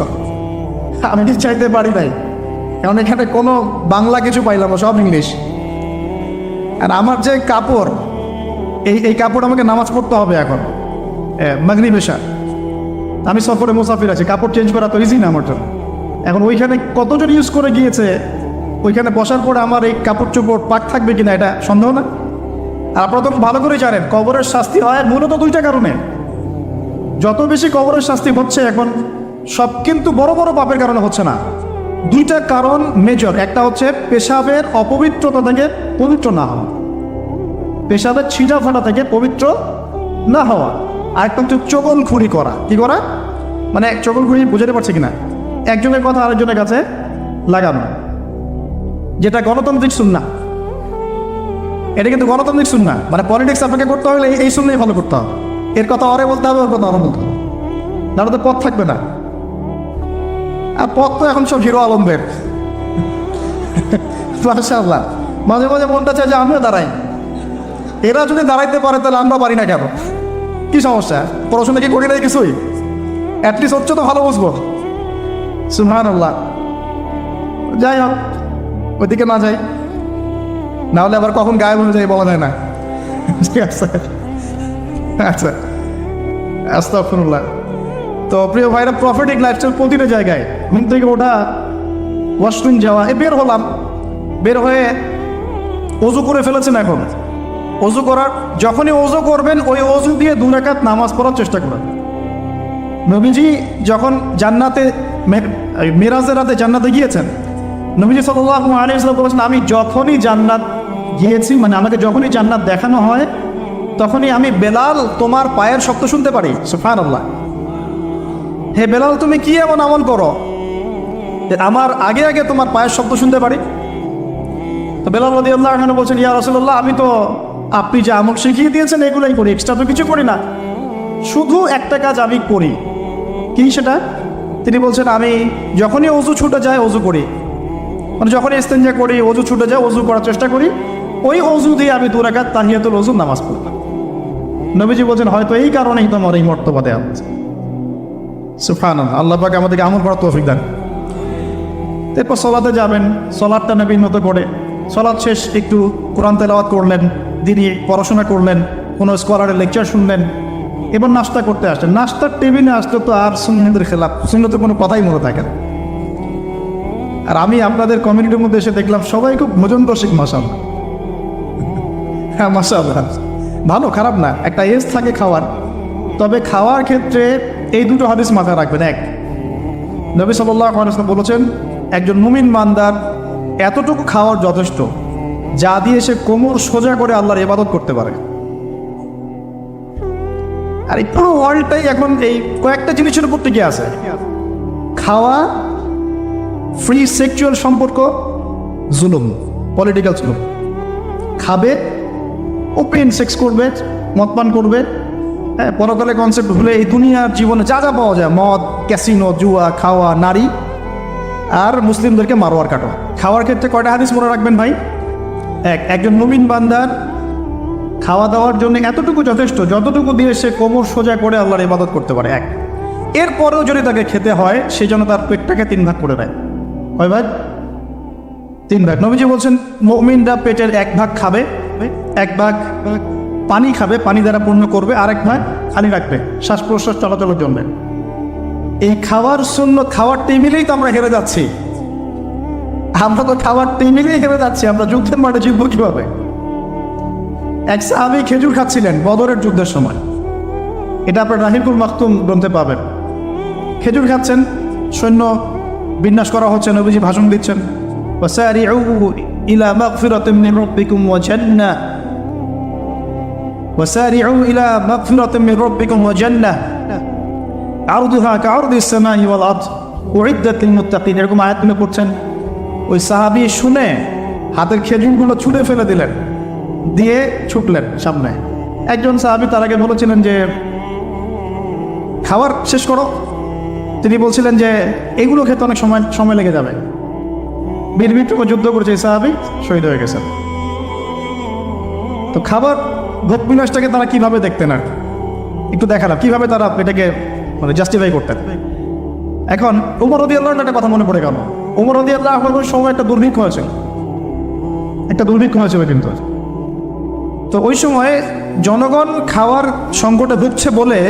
আমি কি চাইতে পারি নাই, কারণ এখানে কোনো বাংলা কিছু পাইলাম না, সব ইংলিশ। আর আমার যে কাপড়, এই কাপড় আমাকে নামাজ পড়তে হবে এখন মাগরিব এশা, আমি সফরে মুসাফির আছি, কাপড় চেঞ্জ করা তো ইজি না আমার জন্য। এখন ওইখানে কতজন ইউজ করে গিয়েছে, ওইখানে বসার পরে আমার এই কাপড় চোপড় পাক থাকবে কিনা এটা সন্দেহ না। আর আপনারা তো ভালো করে জানেন কবরের শাস্তি হয় মূলত 2টা কারণে। যত বেশি কবরের শাস্তি হচ্ছে এখন, সব কিন্তু বড় বড় পাপের কারণে হচ্ছে না। 2টা কারণ মেজর। একটা হচ্ছে পেশাবের অপবিত্রতা থেকে পবিত্র না হওয়া, পেশাবের ছিটা ফাটা থেকে পবিত্র না হওয়া। আর একটা হচ্ছে চগলখুরি করা। কি করা? মানে চগলখুরি বুঝাতে পারছে কিনা, একজনের কথা আরেকজনের কাছে লাগানো, যেটা গণতান্ত্রিক সুন্নাহ। এটা কিন্তু গণতান্ত্রিক সুন্নাহ, মানে পলিটিক্স আপনাকে করতে হলে এই সুন্নাহই ফলো করতে হবে। এর কথা অরে বলতে হবে, ওর কথা অরে বলতে হবে, তাহলে তো পথ থাকবে না। আর পথ তো এখন সব হিরো আলমদের। মাশাআল্লাহ, মাঝে মাঝে মনটা চায় যে আমিও দাঁড়াই। এরা যদি দাঁড়াইতে পারে তাহলে আমরা পারি না কেন? কি সমস্যা? পড়াশোনা কি করি নাই কিছুই? অ্যাটলিস্ট হচ্ছে তো ভালো বুঝবো। সুবহানাল্লাহ। যাই হোক, ওইদিকে না যাই, না হলে আবার কখন গায়েব হয়ে যায় বলা যায় না। ঠিক আছে, আচ্ছা, আস্তাগফিরুল্লাহ। তো প্রিয় ভাইরা, প্রফিটিক লাইফস্টাইল প্রতিটা জায়গায়, ঘুম থেকে ওঠা, ওয়াশরুম যাওয়া, বের হলাম, বের হয়ে ওযু করে ফেলেছেন। এখন ওযু করার, যখনই ওযু করবেন ওই ওযু দিয়ে 2 রাকাত নামাজ পড়ার চেষ্টা করেন। নবীজি যখন জান্নাতে মেরাজের রাতে জান্নাতে গিয়েছেন, নবীজি সাল্লাল্লাহু আলাইহি ওয়াসাল্লাম বলেছেন, আমি যখনই জান্নাত গিয়েছি, মানে আমাকে যখনই জান্নাত দেখানো হয়, তখনই আমি বেলাল তোমার পায়ের শব্দ শুনতে পারি। সুবহানাল্লাহ। হে বেলাল, তুমি কি এমন আমল করো আমার আগে আগে তোমার পায়ের শব্দ শুনতে পারি? তো বেলাল রাদিয়াল্লাহু আনহু বলছেন, ইয়া রাসূলুল্লাহ, আমি তো আপনি যে আমল শিখিয়ে দিয়েছেন এগুলোই করি, এক্সট্রা তো কিছু করি না, শুধু একটা কাজ আমি করি। কি সেটা? তিনি বলছেন, আমি যখনই ওযু ছুটে যায় ওযু করি, মানে যখনই ইস্তেঞ্জা করি, ওযু ছুটে যায়, ওযু করার চেষ্টা করি, ওই ওযু দিয়ে আমি 2 রাকাত তাহিয়াতুল ওযু নামাজ পড়ি। নবীজি বলছেন, হয়তো এই কারণেই তোমার এই মর্তবা দেওয়া হচ্ছে। সুবহানাল্লাহ। আল্লাহ পাক আমাদেরকে আমল করার তৌফিক দান। এরপর সলাতে যাবেন, সলাতটা নবীর মতো করে, সলাত শেষ একটু কোরআন তেলাওয়াত করলেন, দিনই পড়াশোনা করলেন, কোনো স্কলারের লেকচার শুনলেন, এবার নাস্তা করতে আসলেন। নাস্তার টেবিলে আসলে তো আর সুন্নতের খেলাফ, সুন্নতের কোনো কথাই মনে থাকে না। আর আমি আপনাদের কমিউনিটির মধ্যে এসে দেখলাম সবাই খুব ভোজন রসিক। মাশাআল্লাহ, হ্যাঁ মাশাআল্লাহ, ভালো, খারাপ না, একটা এজ থাকে খাওয়ার। তবে খাওয়ার ক্ষেত্রে এই 2টো হাদিস মাথায় রাখবেন। 1, নবী সাল্লাল্লাহু আলাইহি ওয়াসাল্লাম বলেছেন, একজন মুমিন বান্দার এতটুকু খাওয়ার যথেষ্ট, যা দিয়ে সে কোমর সোজা করে আল্লাহর ইবাদত করতে পারে। আর এই পুরো ওয়ার্ল্ডটাই এখন এই কয়েকটা জিনিসের উপর টিকে আছে: খাওয়া, ফ্রি সেক্সুয়াল সম্পর্ক, জুলুম, পলিটিক্যাল জুলুম। খাবে, ওপেন সেক্স করবে, মদ পান করবে, হ্যাঁ, পরকালে কনসেপ্ট ভুলে এই দুনিয়ার জীবনে যা যা পাওয়া যায়, মদ, ক্যাসিনো, জুয়া, খাওয়া, নারী, আর মুসলিমদেরকে মারোয়ার কাটো। খাওয়ার ক্ষেত্রে কয়টা হাদিস মনে রাখবেন ভাই? একজন মুমিন বান্দার খাওয়া দাওয়ার জন্য এতটুকু যথেষ্ট, যতটুকু দিয়ে সে কোমর সোজা করে আল্লাহর ইবাদত করতে পারে। এরপরেও যদি তাকে খেতে হয়, সে যেন তার পেটটাকে 3 ভাগ করে দেয়। কয় ভাগ? 3 ভাগ। নবীজি বলছেন মুমিনরা পেটের 1 ভাগ খাবে, 1 ভাগ পানি খাবে, পানি দ্বারা পূর্ণ করবে, আর 1 ভাগ খালি রাখবে শ্বাস প্রশ্বাস চলাচলের জন্য। এই খাওয়ার সুন্নাত, খাওয়ার টেবিলেই তো আমরা হেরে যাচ্ছি। আমরা তো খাওয়ার টেবিলেই হেরে যাচ্ছি। আমরা যুদ্ধের মাঠে জিতবো কিভাবে? এক সাহাবী খেজুর খাচ্ছিলেন বদরের যুদ্ধের সময়, এটা আপনার রাহিকুল মাকতুম গ্রন্থে পাবেন। খেজুর খাচ্ছেন, সৈন্য বিন্যাস করা হচ্ছে, নবীজি ভাষণ দিচ্ছেন, ওয়াসারিউ ইলা মাগফিরাতিম মির রাব্বিকুম ওয়া জান্নাহ, ওয়াসারিউ ইলা মাগফিরাতিম মির রাব্বিকুম ওয়া জান্নাহ আরদুহা কাআরদিস সামাই ওয়াল আরদ উইদ্দাত লিল মুত্তাকিন। এরকম আয়াতগুলো পড়ছেন। ওই সাহাবী শুনে হাতের খেজুরগুলো ছুঁড়ে ফেলে দিলেন, দিয়ে ছুটলেন সামনে। একজন সাহাবী তার আগে বলেছিলেন যে খাবার শেষ করো। তিনি বলছিলেন যে এগুলো খেতে অনেক সময় লেগে যাবে। বীর বিক্রমে যুদ্ধ করেছে, এই সাহাবী শহীদ হয়ে গেছেন। তো খাবার ভোগ বিলাসটাকে তারা কিভাবে দেখতেন, আর একটু দেখালাম কিভাবে তারা এটাকে মানে জাস্টিফাই করতেন। এখন উমর রাদিয়াল্লাহু আনহু একটা কথা মনে পড়ে গেল। উমর রাদিয়াল্লাহু আনহুর সময় একটা দুর্ভিক্ষ হয়েছে, কিন্তু তো ওই সময় জনগণ খাওয়ার সংকটে ভুগছে বলে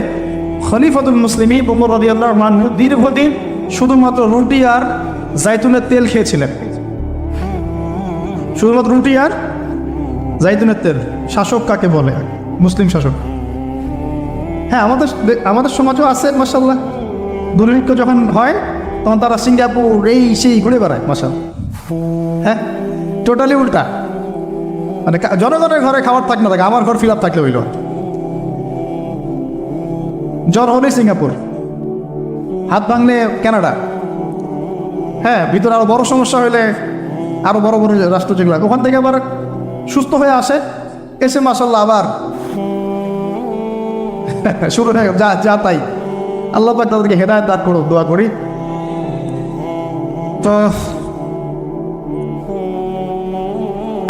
খলিফাতুল মুসলিমিন উমর রাদিয়াল্লাহু আনহু দীর্ঘদিন শুধুমাত্র রুটি আর জাইতুনের তেল খেয়েছিলেন। শুধুমাত্র রুটি আর জাইতুনের তেল। শাসক কাকে বলে? মুসলিম শাসক। হ্যাঁ, আমাদের সমাজও আছে মাশাআল্লাহ। দুর্ভিক্ষ যখন হয় তখন তারা সিঙ্গাপুর এই সেই ঘুরে বেড়ায় মাশাআল্লাহ। হ্যাঁ, টোটালি উল্টা। মানে জনগণের ঘরে খাবার থাক না থাকে, আমার ঘর ফিল আপ থাকলে হইল। জ্বর হলে সিঙ্গাপুর, হাত ভাঙলে কানাডা। হ্যাঁ, ভিতরে আরো বড় সমস্যা হইলে আরো বড় বড় রাষ্ট্র যেগুলো, ওখান থেকে আবার সুস্থ হয়ে আসে, এসে মাশাআল্লাহ আবার শুরু হয়ে যা তাই। আল্লাহ পাক তাদেরকে হেদায়েত দান করুন, দোয়া করি। তো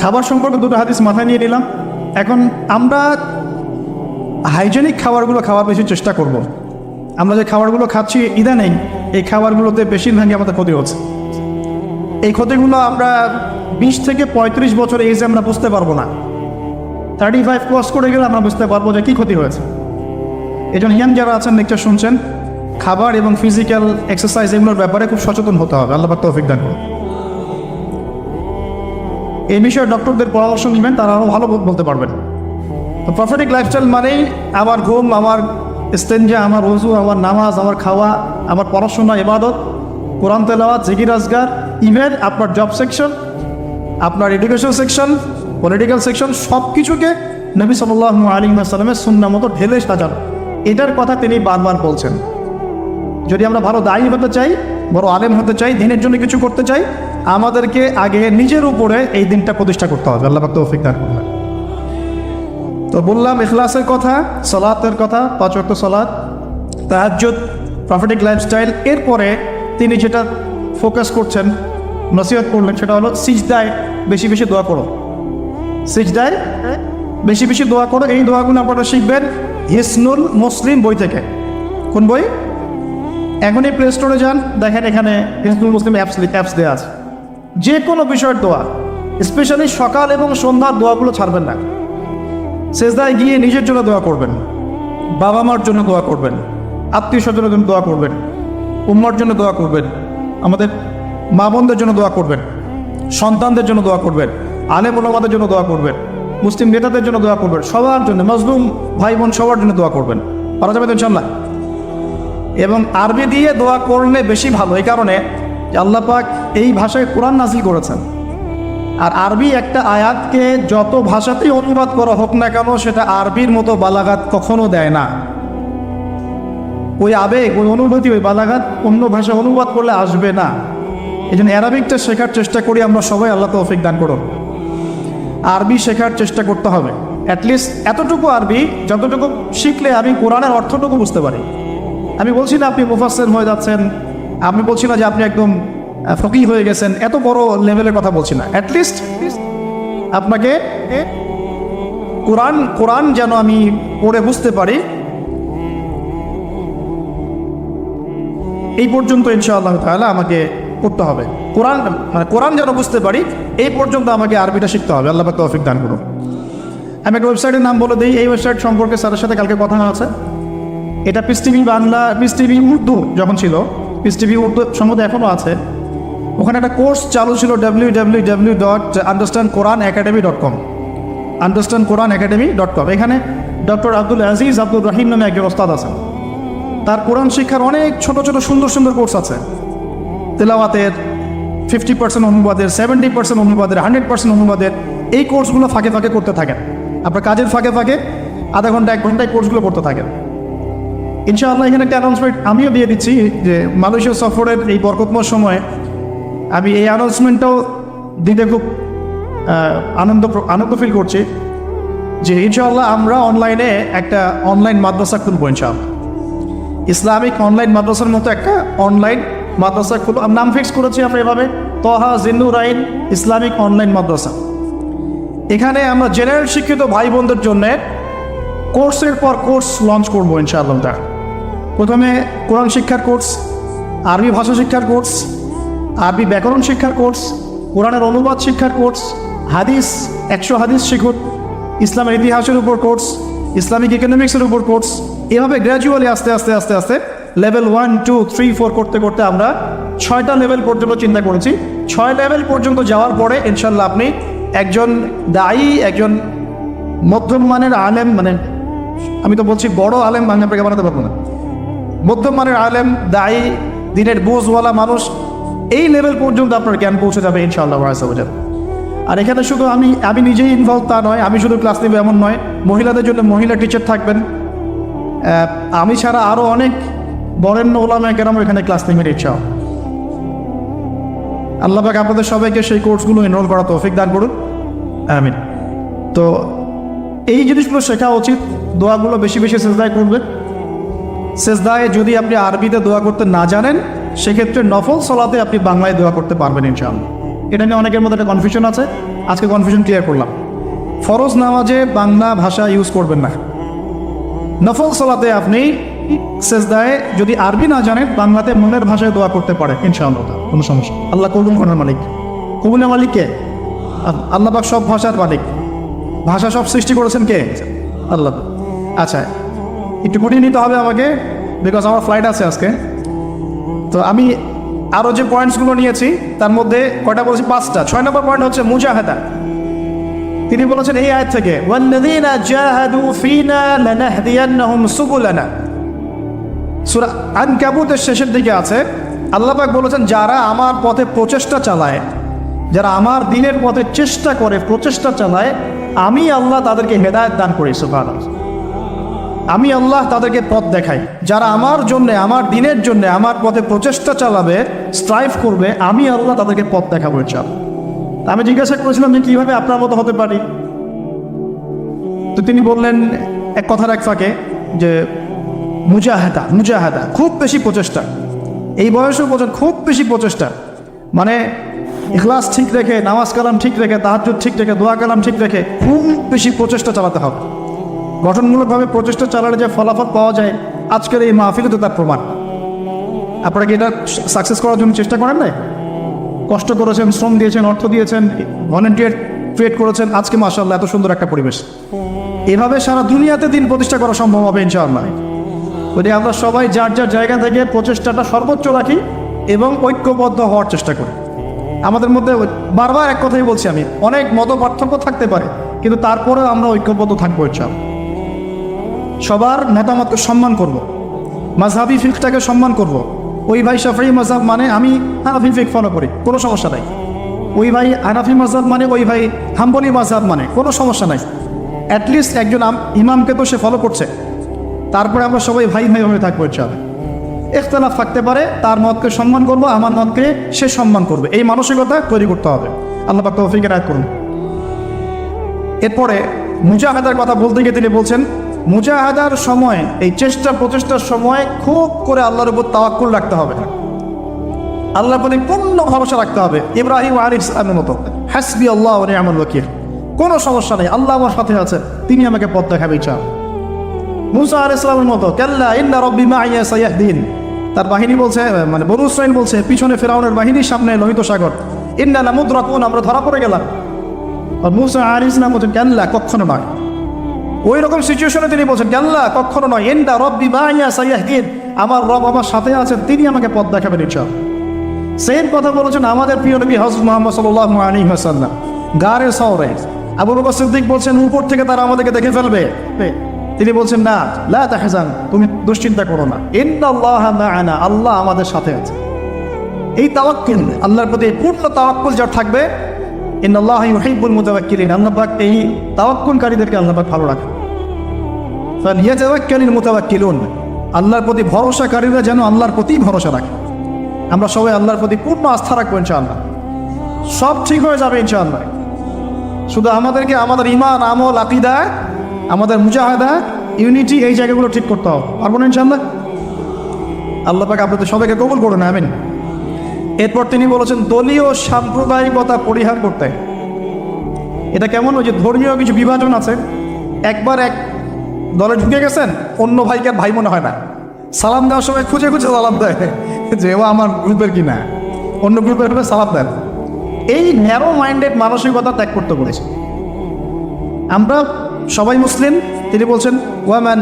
খাবার সম্পর্কে 2টা হাদিস মাথায় নিয়ে নিলাম। এখন আমরা হাইজেনিক খাবারগুলো খাওয়ার বেশি চেষ্টা করব। আমরা যে খাবারগুলো খাচ্ছি ইদানিং, এই খাবারগুলোতে বেশিরভাগই আমাদের ক্ষতি হচ্ছে। এই ক্ষতিগুলো আমরা 20 থেকে 35 বছর এজে আমরা বুঝতে পারবো না। 35 ক্রস করে গেলে আমরা বুঝতে পারবো যে কী ক্ষতি হয়েছে। এই জন্য ইয়াং যারা আছেন, লেকচার শুনছেন, খাবার এবং ফিজিক্যাল এক্সারসাইজ এগুলোর ব্যাপারে খুব সচেতন হতে হবে। আল্লাহ পাক তৌফিক দান করুন। এই বিষয়ে ডক্টরদের পরামর্শ নেবেন, তারা আরও ভালো বলতে পারবেন। তো প্রফেটিক লাইফস্টাইল মানেই আমার ঘুম, আমার ইস্তেঞ্জা, আমার ওযু, আমার নামাজ, আমার খাওয়া, আমার পড়াশোনা, ইবাদত, কোরআন তেলাওয়াত, জিকির আজকার, ইভেন আপনার জব সেকশন, আপনার এডুকেশন সেকশন, পলিটিক্যাল সেকশন, সব কিছুকে নবী সাল্লাল্লাহু আলাইহি ওয়াসাল্লামের সুন্নাহ মতো ঢেলে সাজানো, এটার কথা তিনি বারবার বলছেন। যদি আমরা ভালো দায়ী হতে চাই, বড় আলেম হতে চাই, দিনের জন্য কিছু করতে চাই, আমাদেরকে আগে নিজের উপরে এই দিনটা প্রতিষ্ঠা করতে হবে। আল্লাহ পাক তৌফিক দান করুন। তো বললাম ইখলাসের কথা, সালাতের কথা, 5 ওয়াক্ত সালাত, তাহাজ্জুদ, প্রফেটিক লাইফস্টাইল। এরপরে তিনি যেটা ফোকাস করছেন, নসিহত করলেন, সেটা হলো সিজদায় বেশি বেশি দোয়া করো। সিজদায় বেশি বেশি দোয়া করো। এই দোয়াগুলো আপনারা শিখবেন হিসনুল মুসলিম বই থেকে। কোন বই? এখনই প্লে স্টোরে যান, দেখেন এখানে হিসনুল মুসলিম অ্যাপস দেওয়া আছে। যে কোনো বিষয়ের দোয়া, স্পেশালি সকাল এবং সন্ধ্যার দোয়াগুলো ছাড়বেন না। সেজদায় গিয়ে নিজের জন্য দোয়া করবেন, বাবা মার জন্য দোয়া করবেন, আত্মীয় স্বজনের জন্য দোয়া করবেন, উম্মার জন্য দোয়া করবেন, আমাদের মা বোনদের জন্য দোয়া করবেন, সন্তানদের জন্য দোয়া করবেন, আলেম ওলামাদের জন্য দোয়া করবেন, মুসলিম নেতাদের জন্য দোয়া করবেন, সবার জন্য, মজলুম ভাই বোন সবার জন্য দোয়া করবেন। পারা যাবে তো ইনশাআল্লাহ। এবং আরবি দিয়ে দোয়া করলে বেশি ভালো, এই কারণে যে আল্লাহ পাক এই ভাষায় কোরআন নাজিল করেছেন। আর আরবি একটা আয়াতকে যত ভাষাতেই অনুবাদ করা হোক না কেন, সেটা আরবির মতো বালাগাত কখনো দেয় না। ওই আবেগ, ওই অনুভূতি, ওই বালাগাত অন্য ভাষা অনুবাদ করলে আসবে না। এই জন্য অ্যারাবিকটা শেখার চেষ্টা করি আমরা সবাই। আল্লাহ তৌফিক দান করুন। আরবি শেখার চেষ্টা করতে হবে, অ্যাটলিস্ট এতটুকু আরবি যতটুকু শিখলে আমি কোরআনের অর্থটুকু বুঝতে পারি। আমি বলছি না আপনি মুফাসসির হয়ে যাচ্ছেন, আমি বলছি না যে আপনি একদম ফকিহ হয়ে গেছেন, এত বড় লেভেলের কথা বলছি না। অ্যাটলিস্ট আপনাকে কোরআন যেন আমি পড়ে বুঝতে পারি, এই পর্যন্ত ইনশাআল্লাহ তাআলা আমাকে পড়তে হবে। কোরআন যেন বুঝতে পারি এই পর্যন্ত আমাকে আরবিটা শিখতে হবে। আল্লাহ পাক তৌফিক দান করুন। আমি একটা ওয়েবসাইটের নাম বলে দিই, এই ওয়েবসাইট সম্পর্কে স্যারের সাথে কালকে কথা আছে। এটা piece TV Bangla, piece TV Urdu যখন ছিল, পিস টিভি উর্দু সম্ভবত এখনও আছে। ওখানে একটা কোর্স চালু ছিল www.understandquranacademy.com, understandquranacademy.com। এখানে ডক্টর আব্দুল আজিজ আব্দুল রাহিম নামে একজন ওস্তাদ আছেন। তার কোরআন শিক্ষার অনেক ছোট ছোট সুন্দর সুন্দর কোর্স আছে। তেলাওয়াতের 50% অনুবাদের, 70% অনুবাদের, 100% অনুবাদের, এই কোর্সগুলো ফাঁকে ফাঁকে করতে থাকেন। আপনার কাজের ফাঁকে ফাঁকে আধা ঘন্টা 1 ঘন্টায় কোর্সগুলো করতে থাকেন। ইনশাআল্লাহ এখানে একটা অ্যানাউন্সমেন্ট আমিও দিয়ে দিচ্ছি যে মালয়েশিয়া সফরের এই বরকতময় সময়ে আমি এই অ্যানাউন্সমেন্টটাও দিতে খুব আনন্দ ফিল করছি যে ইনশাআল্লাহ আমরা অনলাইনে একটা অনলাইন মাদ্রাসা খুলবো ইনশাআল্লাহ। ইসলামিক অনলাইন মাদ্রাসার মতো একটা অনলাইন মাদ্রাসা খুলব। নাম ফিক্স করেছি আমরা এভাবে, তহা জিন্নুরাইন ইসলামিক অনলাইন মাদ্রাসা। এখানে আমরা জেনারেল শিক্ষিত ভাই বোনদের জন্য কোর্সের পর কোর্স লঞ্চ করবো ইনশাআল্লাহ। প্রথমে কোরআন শিক্ষার কোর্স, আরবি ভাষা শিক্ষার কোর্স, আরবি ব্যাকরণ শিক্ষার কোর্স, কোরআনের অনুবাদ শিক্ষার কোর্স, হাদিস 100 হাদিস শিখুন, ইসলামের ইতিহাসের উপর কোর্স, ইসলামিক ইকোনমিক্সের উপর কোর্স। এভাবে গ্র্যাজুয়ালি আস্তে আস্তে আস্তে আস্তে লেভেল 1, 2, 3, 4 করতে করতে আমরা 6টা লেভেল পর্যন্ত চিন্তা করেছি। 6 লেভেল পর্যন্ত যাওয়ার পরে ইনশাল্লাহ আপনি একজন দায়ী, একজন মধ্যম মানের আলেম, মানে আমি তো বলছি বড় আলেম আমি আপনাকে বানাতে পারবো না, মধ্যম মানের আলেম, দায়ী, দিনের বোঝওয়ালা মানুষ, এই লেভেল পর্যন্ত আপনার জ্ঞান পৌঁছে যাবে ইনশাআল্লাহ। আর এখানে শুধু আমি নিজেই ইনভলভ তা নয়, আমি শুধু ক্লাস নেব এমন নয়, মহিলাদের জন্য মহিলা টিচার থাকবেন। আমি ছাড়া আরও অনেক বরেণ্য ওলামায়ে কেরাম এখানে ক্লাস নেবেন ইনশাআল্লাহ। আল্লাহ পাক আপনাদের সবাইকে সেই কোর্সগুলো এনরোল করা তৌফিক দান করুন, আমিন। তো এই জিনিসগুলো শেখা উচিত। দোয়াগুলো বেশি বেশি সেজদায় করবেন। সেজদায় যদি আপনি আরবিতে দোয়া করতে না জানেন, সেক্ষেত্রে নফল সলাতে আপনি বাংলায় দোয়া করতে পারবেন ইনশাআল্লাহ। এটা নিয়ে অনেকের মধ্যে একটা কনফিউশন আছে, আজকে কনফিউশন ক্লিয়ার করলাম। ফরজ নামাজে বাংলা ভাষা ইউজ করবেন না। নফল সলাতে আপনি সেজদায় যদি আরবি না জানেন, বাংলাতে মনের ভাষায় দোয়া করতে পারেন ইনশাআল্লাহ, কোনো সমস্যা। আল্লাহ কবুল করার মালিক। কবুলের মালিক কে? আল্লাহ পাক সব ভাষার মালিক। ভাষা সব সৃষ্টি করেছেন কে? আল্লাহ। আচ্ছা, একটু কঠিন নিতে হবে আমাকে, বিকজ আমার ফ্লাইট আছে আজকে। তো আমি আরও যে পয়েন্টসগুলো নিয়েছি তার মধ্যে কয়টা বলেছি? 5টা। 6 নম্বর পয়েন্ট হচ্ছে মুজাহাদা। তিনি বলেছেন এই আয়াত থেকে, ওয়াল্লাযীনা জাহাদু ফীনা লানাহদিয়ান্নাহুম সুবুলানা। সূরা আনকাবুতের শেষের দিকে আছে, আল্লাহ পাক বলেছেন যারা আমার পথে প্রচেষ্টা চালায়, যারা আমার দ্বীনের পথে চেষ্টা করে, প্রচেষ্টা চালায়, আমি আল্লাহ তাদেরকে হেদায়েত দান করি। সুবহানাল্লাহ। আমি আল্লাহ তাদেরকে পথ দেখাই। যারা আমার জন্য, আমার দ্বীনের জন্য আমার পথে প্রচেষ্টা চালাবে, স্ট্রাইভ করবে, আমি আল্লাহ তাদেরকে পথ দেখাবো ইনশাআল্লাহ। আমি জিজ্ঞাসা করেছিলাম যে কীভাবে আপনার মতো হতে পারি? তো তিনি বললেন এক কথার এক ফাঁকে যে মুজাহাদা, খুব বেশি প্রচেষ্টা। এই বয়সেও খুব বেশি প্রচেষ্টা, মানে ইখলাস ঠিক রেখে, নামাজ কালাম ঠিক রেখে, তাহাজ্জুদ ঠিক রেখে, দোয়া কালাম ঠিক রেখে খুব বেশি প্রচেষ্টা চালাতে হবে। গঠনমূলকভাবে প্রচেষ্টা চালালে যে ফলাফল পাওয়া যায়, আজকের এই মাহফিলে তো তার প্রমাণ। আপনারা কি এটা সাকসেস করার জন্য চেষ্টা করেন না? কষ্ট করেছেন, শ্রম দিয়েছেন, অর্থ দিয়েছেন, ভলেন্টিয়ার ক্রিয়েট করেছেন, আজকে মাশাআল্লাহ এত সুন্দর একটা পরিবেশ। এভাবে সারা দুনিয়াতে দিন প্রতিষ্ঠা করা সম্ভব হবে ইনশাআল্লাহ। যদি আমরা সবাই যার যার জায়গা থেকে প্রচেষ্টাটা সর্বোচ্চ রাখি এবং ঐক্যবদ্ধ হওয়ার চেষ্টা করি। আমাদের মধ্যে বারবার এক কথাই বলছি আমি, অনেক মত পার্থক্য থাকতে পারে, কিন্তু তারপরেও আমরা ঐক্যবদ্ধ থাকবো ইনশাআল্লাহ। সবার মতামতকে সম্মান করব, মাযহাবি ফিকহটাকে সম্মান করব। ওই ভাই শাফিঈ মাযহাব মানে আমি হানাফি ফিকহ ফলো করি, কোনো সমস্যা নাই। ওই ভাই হানাফি মাযহাব মানে ওই ভাই হাম্বলি মাযহাব মানে, কোনো সমস্যা নাই। অ্যাটলিস্ট একজন ইমামকে তো সে ফলো করছে, তারপরে আমরা সবাই ভাই ভাই হয়ে থাকবো ইনশাআল্লাহ। ইখতিলাফ থাকতে পারে, তার মতকে সম্মান করব, আমার মতকে সে সম্মান করবে, এই মানসিকতা তৈরি করতে হবে। আল্লাহ পাক তৌফিক এনায়েত করুন। এরপরে মুজাহাদার কথা বলতে গিয়ে তিনি বলছেন, মুজাহাদার সময়, এই চেষ্টা প্রচেষ্টার সময় খুব করে আল্লাহর উপর তাওয়াক্কুল রাখতে হবে। আল্লাহর প্রতি পূর্ণ ভরসা রাখতে হবে। ইব্রাহিম আলাইহিস সালামের মতো, হাসবি আল্লাহ ওয়া নি'মাল ওয়াকিল, কোনো সমস্যা নেই, আল্লাহ আমার সাথে আছে, তিনি আমাকে পথ দেখাবে ইনশাআল্লাহ। মুসা আলাইহিস সালামের মতো, কাল্লা ইন্না রাব্বি মা'ইয়া সায়াহদিন, তার বাহিনী বলছে, মানে বনু ইসরাঈল বলছে, পিছনে ফিরআউনের বাহিনীর সামনে লোহিত সাগর, ইন্না লামুদরাকুন, আমরা ধরা পড়ে গেলাম। আর মুসা আলাইহিস সালাম বলছেন, কাল্লা, কখনো নয়। ওই রকম সিচুয়েশনে তিনি বলছেন, কাল্লা, কখনো নয়, ইন্না রাব্বি মা'ইয়া সায়াহদিন, আমার রব আমার সাথে আছেন, তিনি আমাকে পথ দেখাবেন ইনশাআল্লাহ। সেম কথা বলেছেন আমাদের প্রিয় নবী হযরত মুহাম্মদ সাল্লাল্লাহু আলাইহি ওয়াসাল্লাম গারে সাওরে। আবু বকর সিদ্দিক বলছেন, উপর থেকে তারা আমাদেরকে দেখে ফেলবে, তিনি বলছেন, না, লা তাহজান, তুমি দুশ্চিন্তা করো না, ইন্নাল্লাহা মা'ানা, আল্লাহ আমাদের সাথে আছে। এই তাওয়াক্কুল, আল্লাহর প্রতি পূর্ণ তাওয়াক্কুল যার থাকবে, ইন্নাল্লাহা ইউহিব্বুল মুতাওয়াক্কিলিন, আল্লাহ পাক এই তাওয়াক্কুলকারীদেরকে আল্লাহ পাক ভালো রাখে। ফালিয়াতাওয়াক্কালিল মুতাওয়াক্কিলুন, আল্লাহর প্রতি ভরসাকারীরা যেন আল্লাহর প্রতি ভরসা রাখে। আমরা সবাই আল্লাহর প্রতি পূর্ণ আস্থা রাখবো ইনশাআল্লাহ, সব ঠিক হয়ে যাবে ইনশাআল্লাহ। শুধু আমাদেরকে আমাদের ঈমান, আমল, আকীদা, আমাদের মুজাহাদা, ইউনিটি, এই জায়গাগুলো ঠিক করতে হবে, পারবো না ইনশাআল্লাহ। আল্লাহ পাক আপনাদের সবাইকে কবুল করুন, আমিন। এরপর তিনি বলেছেন, দলীয় সাম্প্রদায়িকতা পরিহার করতে। এটা কেমন, ওই যে ধর্মীয় কিছু বিভাজন আছে, একবার এক দলে ঢুকে গেছেন, অন্য ভাইকে আর ভাই মনে হয় না, সালাম দেওয়ার সময় খুঁজে খুঁজে সালাম দেয় যে ও আমার গ্রুপের কিনা, অন্য গ্রুপের হলে সালাম দেন। এই ন্যারো মাইন্ডেড মানসিকতা ত্যাগ করতে বলেছে। আমরা সবাই মুসলিম, তিনি বলছেন, ওয়ামান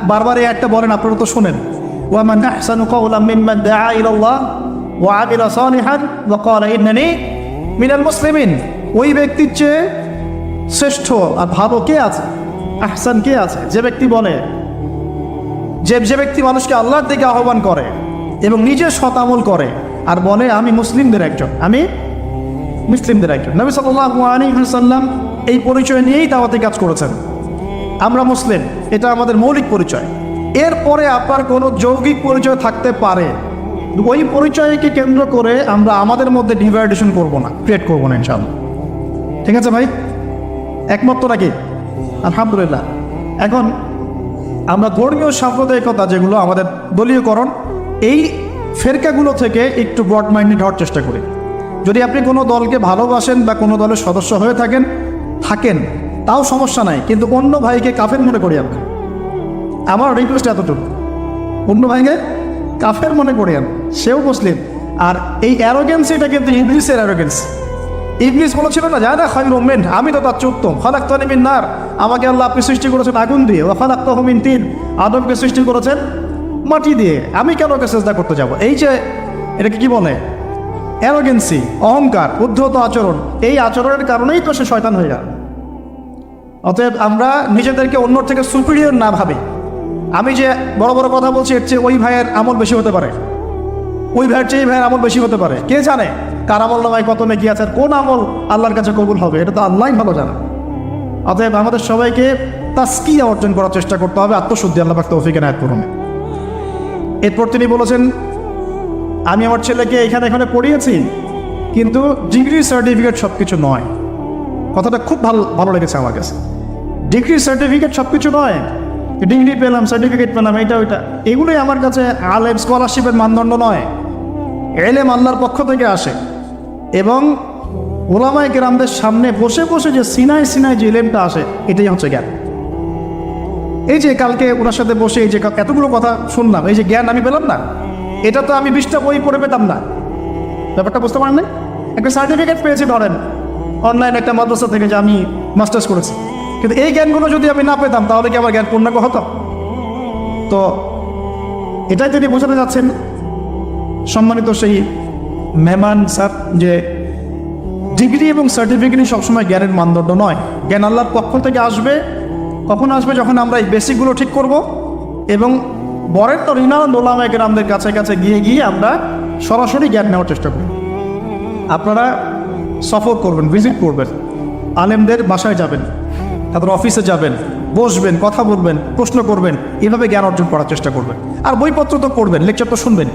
বারবার এই একটা বলেন, আপনারা তো শোনেন, ওয়ামান আহসানু কাওলাম মিম্মান দাআ ইলাল্লাহ ওয়া আমিলা সালিহান ওয়া ক্বালা ইন্নানী মিনাল মুসলিমিন। ওই ব্যক্তির চেয়ে শ্রেষ্ঠ আর ভালো কে আছে, আহসান কে আছে, যে ব্যক্তি বলে, যে ব্যক্তি মানুষকে আল্লাহর দিকে আহ্বান করে এবং নিজে সৎ আমল করে আর বলে, আমি মুসলিমদের একজন, আমি মুসলিমদের একজন। নবী সাল্লাল্লাহু আলাইহি ওয়াসাল্লাম এই পরিচয় নিয়েই দাওয়াতি কাজ করেছেন, আমরা মুসলিম, এটা আমাদের মৌলিক পরিচয়। এরপরে আপনার কোনো যৌগিক পরিচয় থাকতে পারে, ওই পরিচয়কে কেন্দ্র করে আমরা আমাদের মধ্যে ডিভাইডেশন করব না, ক্রিয়েট করবো না ইনশাআল্লাহ। ঠিক আছে ভাই, একমত তো নাকি? আলহামদুলিল্লাহ। এখন আমরা ধর্মীয় সাম্প্রদায়িকতা, যেগুলো আমাদের দলীয়করণ, এই ফেরকাগুলো থেকে একটু ব্রড মাইন্ডেড হওয়ার চেষ্টা করি। যদি আপনি কোনো দলকে ভালোবাসেন বা কোনো দলের সদস্য হয়ে থাকেন, তাও সমস্যা নাই, কিন্তু অন্য ভাইকে কাফের মনে করি আমরা। আমার রিকোয়েস্ট এতটুকু, অন্য ভাইকে কাফের মনে করি আমরা, সেও মুসলিম। আর এই অ্যারোগেন্স, এটা কিন্তু ইবলিসের অ্যারোগেন্স। ইবলিস বলেছিল না, জানা খায়রুম মিন, আমি তো তার চেয়ে উত্তম, খালাকতানি মিন নার, আমাকে আল্লাহ আপনি সৃষ্টি করেছেন আগুন দিয়ে, ওয়া খালাকতাহু মিন তিন, আদমকে সৃষ্টি করেছেন মাটি দিয়ে, আমি কেন ওকে সিজদা করতে যাব? এই যে এটাকে কি বলে, অ্যারোগেন্সি, অহংকার, উদ্ধত আচরণ। এই আচরণের কারণেই তো সে শয়তান হয়ে গেল। অতএব আমরা নিজেদেরকে অন্যর থেকে সুপিরিয়র না ভাবি। আমি যে বড় বড় কথা বলছি, এর চেয়ে ওই ভাইয়ের আমল বেশি হতে পারে, ওই ভাইয়ের চেয়ে এই ভাইয়ের আমল বেশি হতে পারে। কে জানে কার আমল নামায় কত নেকি আছে, কোন আমল আল্লাহর কাছে কবুল হবে, এটা তো আল্লাহই ভালো জানে। অতএব আমাদের সবাইকে তাসকিয়া অর্জন করার চেষ্টা করতে হবে, আত্মশুদ্ধি। আল্লাহ পাক তৌফিক এনায়েত করুন। এরপর তিনি বলেছেন, আমি আমার ছেলেকে এখানে পড়িয়েছি, কিন্তু ডিগ্রি সার্টিফিকেট সব কিছু নয়। কথাটা খুব ভালো লেগেছে আমার কাছে। ডিগ্রি সার্টিফিকেট সব কিছু নয়, ডিগ্রি পেলাম, সার্টিফিকেট পেলাম, এটা ওইটা, এগুলোই আমার কাছে আলেম স্কলারশিপের মানদণ্ড নয়। এলেম আল্লাহর পক্ষ থেকে আসে, এবং ওলামায়ে কেরামদের সামনে বসে বসে যে সিনায় যে এলেমটা আসে, এটাই হচ্ছে জ্ঞান। এই যে কালকে ওনার সাথে বসে এই যে এতগুলো কথা শুনলাম, এই যে জ্ঞান আমি পেলাম না, এটা তো আমি 20টা বই পড়ে পেতাম না। ব্যাপারটা বুঝতে পারেন না? একটা সার্টিফিকেট পেয়েছি ধরেন অনলাইন একটা মাদ্রাসা থেকে, যে আমি মাস্টার্স করেছি, কিন্তু এই জ্ঞানগুলো যদি আমি না পেতাম, তাহলে কি আমার জ্ঞান পূর্ণাঙ্গ হতো? তো এটাই তিনি বোঝাতে যাচ্ছেন সম্মানিত সেই মেহমান স্যার, যে ডিগ্রি এবং সার্টিফিকেটই সবসময় জ্ঞানের মানদণ্ড নয়। জ্ঞান আল্লাহর পক্ষ থেকে আসবে। কখন আসবে? যখন আমরা এই বেসিকগুলো ঠিক করব, এবং বরের তো রিনাউন্ড ওলামায়ে কেরামদের কাছে গিয়ে আমরা সরাসরি জ্ঞান নেওয়ার চেষ্টা করি। আপনারা সফর করবেন, ভিজিট করবেন, আলেমদের বাসায় যাবেন, তাদের অফিসে যাবেন, বসবেন, কথা বলবেন, প্রশ্ন করবেন, এভাবে জ্ঞান অর্জন করার চেষ্টা করবেন। আর বইপত্র তো পড়বেন, লেকচার তো শুনবেন,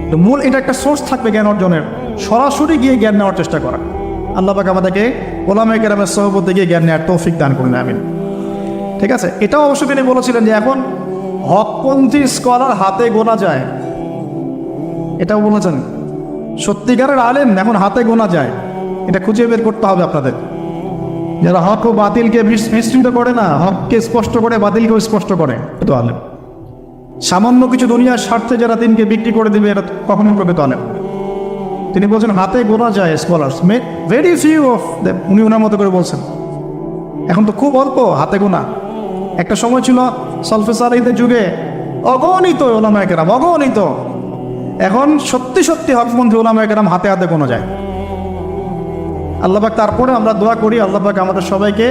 তো মূল এটা একটা সোর্স থাকবে জ্ঞান অর্জনের। সরাসরি গিয়ে জ্ঞান নেওয়ার চেষ্টা করা। আল্লাহ পাক আমাদেরকে ওলামায়ে কেরামের সহবতে গিয়ে জ্ঞান নেওয়ার তৌফিক দান করুন, আমিন। ঠিক আছে, এটাও অবশ্য তিনি বলেছিলেন যে এখন হকপন্থী স্কলার হাতে গোনা যায়, এটাও বলেছেন। সত্যিকারের আলেম এখন হাতে গোনা যায়, এটা খুঁজে বের করতে হবে আপনাদের। যারা হক ও বাতিলকে মিশ্রিত করে না, হককে স্পষ্ট করে বাতিলকেও স্পষ্ট করে, তো আলেম। সামান্য কিছু দুনিয়ার স্বার্থে যারা দিনকে বিক্রি করে দেবে, এটা কখনো করবে তো আলেম। তিনি বলছেন হাতে গোনা যায় scholars, very few of them, উনি ওনার মতো করে বলছেন। এখন তো খুব অল্প হাতে গোনা। একটা সময় ছিল সলফে সালেহীদের যুগে অগণিত ওলামায়ে কেরাম, অগণিত। এখন সত্যি সত্যি হকপন্থী ওলামায়ে কেরাম হাতে হাতে গোনা যায়। আল্লাহ পাক তারপরে আমরা দোয়া করি, আল্লাহ পাক আমাদের সবাইকে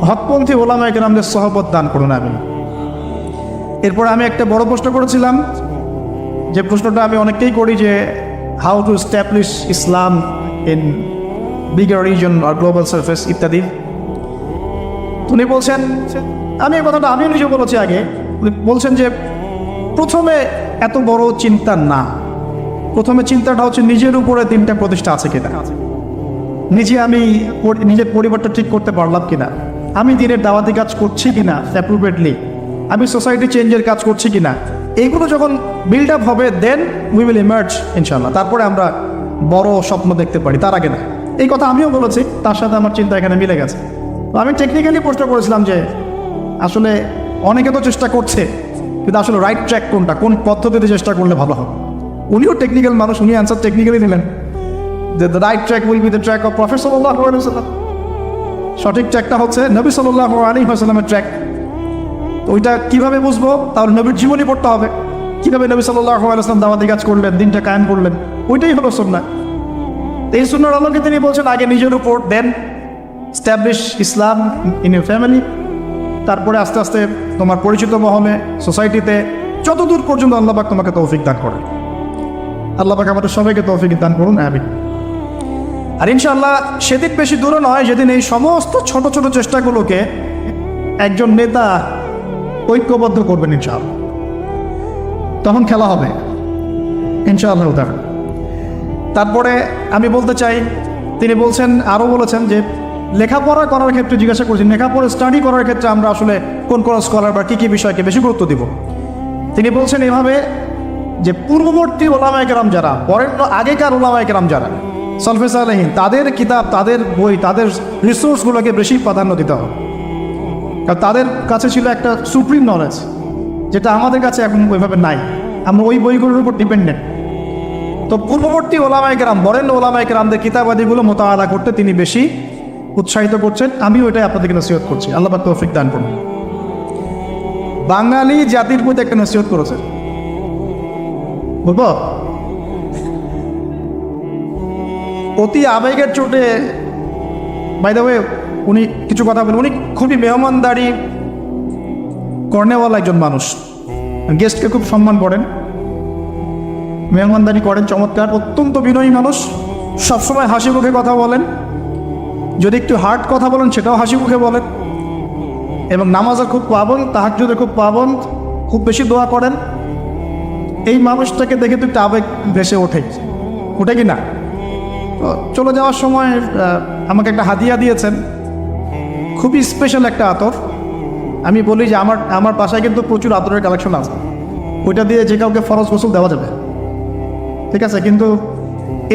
হকপন্থী ওলামায়ে কেরামদের সহবত দান করুন, আমিন। এরপরে আমি একটা বড় প্রশ্ন করেছিলাম, যে প্রশ্নটা আমি অনেককেই করি, যে how to establish Islam in bigger reason আর গ্লোবাল সার্ফেস ইত্যাদি। উনি বলছেন, আমি এই কথাটা আমিও নিজে বলেছি আগে, উনি বলছেন যে প্রথমে এত বড় চিন্তা না, প্রথমে চিন্তাটা হচ্ছে নিজের উপরে দিনটা প্রতিষ্ঠা আছে কিনা, আমি নিজের পরিবারটা ঠিক করতে পারলাম কিনা, আমি দিনের দাওয়াতি কাজ করছি কিনা অ্যাপ্রোপ্রিয়েটলি, আমি সোসাইটি চেঞ্জের কাজ করছি কিনা। এইগুলো যখন বিল্ড আপ হবে, দেন উই উইল ইমার্জ ইনশাল্লাহ। তারপরে আমরা বড় স্বপ্ন দেখতে পারি, তার আগে না। এই কথা আমিও বলেছি, তার সাথে আমার চিন্তা এখানে মিলে গেছে। তো আমি টেকনিক্যালি প্রশ্ন করেছিলাম যে আসলে অনেকে তো চেষ্টা করছে, কিন্তু আসলে রাইট ট্র্যাক কোনটা, কোন পদ্ধতিতে চেষ্টা করলে ভালো হবে। উনিও টেকনিক্যাল মানুষ, উনি অ্যান্সার টেকনিক্যালি দিলেন যে the right track will be the track of prophet সাল্লাল্লাহু আলাইহি ওয়াসাল্লাম। সঠিক ট্র্যাকটা হচ্ছে নবী সাল্লাল্লাহু আলাইহি ওয়াসাল্লামের ট্র্যাক। ওইটা কীভাবে বুঝবো? তাহলে নবীর জীবনী পড়তে হবে, কীভাবে নবী সাল্লাল্লাহু আলাইহি ওয়াসাল্লাম দাওয়াতি কাজ করলেন, দিনটা কায়েম করলেন, ওইটাই হলো সুন্নাহ। এই সুন্নাহর আলোকে তিনি বলছেন আগে নিজের উপর, then establish Islam in your family, তারপরে আস্তে আস্তে তোমার পরিচিত মহলে, সোসাইটিতে, যতদূর পর্যন্ত আল্লাহ পাক তোমাকে তৌফিক দান করেন। আল্লাহ পাক আমাদের সবাইকে তৌফিক দান করুন, আমিন। আর ইনশাআল্লাহ সেদিন বেশি দূরে নয়, যেদিন এই সমস্ত ছোট ছোট চেষ্টাগুলোকে একজন নেতা ঐক্যবদ্ধ করবেন ইনশাআল্লাহ, তখন খেলা হবে ইনশাআল্লাহ। তারপরে আমি বলতে চাই, তিনি বলছেন, আরও বলেছেন যে লেখাপড়া করার ক্ষেত্রে জিজ্ঞাসা করছেন, লেখাপড়া স্টাডি করার ক্ষেত্রে আমরা আসলে কোন কোন স্কলার বা কী কী বিষয়কে বেশি গুরুত্ব দিব। তিনি বলছেন এভাবে যে পূর্ববর্তী ওলামায়ে কেরাম যারা, পরের আগেকার ওলামায়ে কেরাম যারা সলফে সালেহীন, তাদের কিতাব, তাদের বই, তাদের রিসোর্সগুলোকে বেশি প্রাধান্য দিতে হবে। কারণ তাদের কাছে ছিল একটা সুপ্রিম নলেজ, যেটা আমাদের কাছে এখন ওইভাবে নাই, আমরা ওই বইগুলোর উপর ডিপেন্ডেন্ট। তো পূর্ববর্তী ওলামায়ে কেরাম, বরেণ্য ওলামায়ে কেরামদের কিতাবাদিগুলো মোতালা করতে তিনি বেশি উৎসাহিত করছেন। আমিও এটাই আপনাদেরকে নসিহত করছি, আল্লাহ পাক তৌফিক দান করুন। বাঙালি জাতির প্রতি একটা নসিহত করেছে, বলবো? অতি আবেগের চোটে, বাই দ্য ওয়ে, উনি কিছু কথা বলেন। উনি খুবই মেহমানদারি কর্নেওয়ালা একজন মানুষ, গেস্টকে খুব সম্মান করেন, মেহমানদারি করেন চমৎকার, অত্যন্ত বিনয়ী মানুষ, সবসময় হাসি মুখে কথা বলেন, যদি একটু হার্ড কথা বলেন সেটাও হাসি মুখে বলেন, এবং নামাজের খুব পাবন, তাহাজ্জুদের খুব পাবন, খুব বেশি দোয়া করেন। এই মানুষটাকে দেখে তো একটু আবেগ ভেসে ওঠে কি না? তো চলে যাওয়ার সময় আমাকে একটা হাদিয়া দিয়েছেন, খুবই স্পেশাল একটা আতর। আমি বলি যে আমার বাসায় কিন্তু প্রচুর আতরের কালেকশন আছে, ওইটা দিয়ে যে কাউকে ফরজ গোসল দেওয়া যাবে, ঠিক আছে, কিন্তু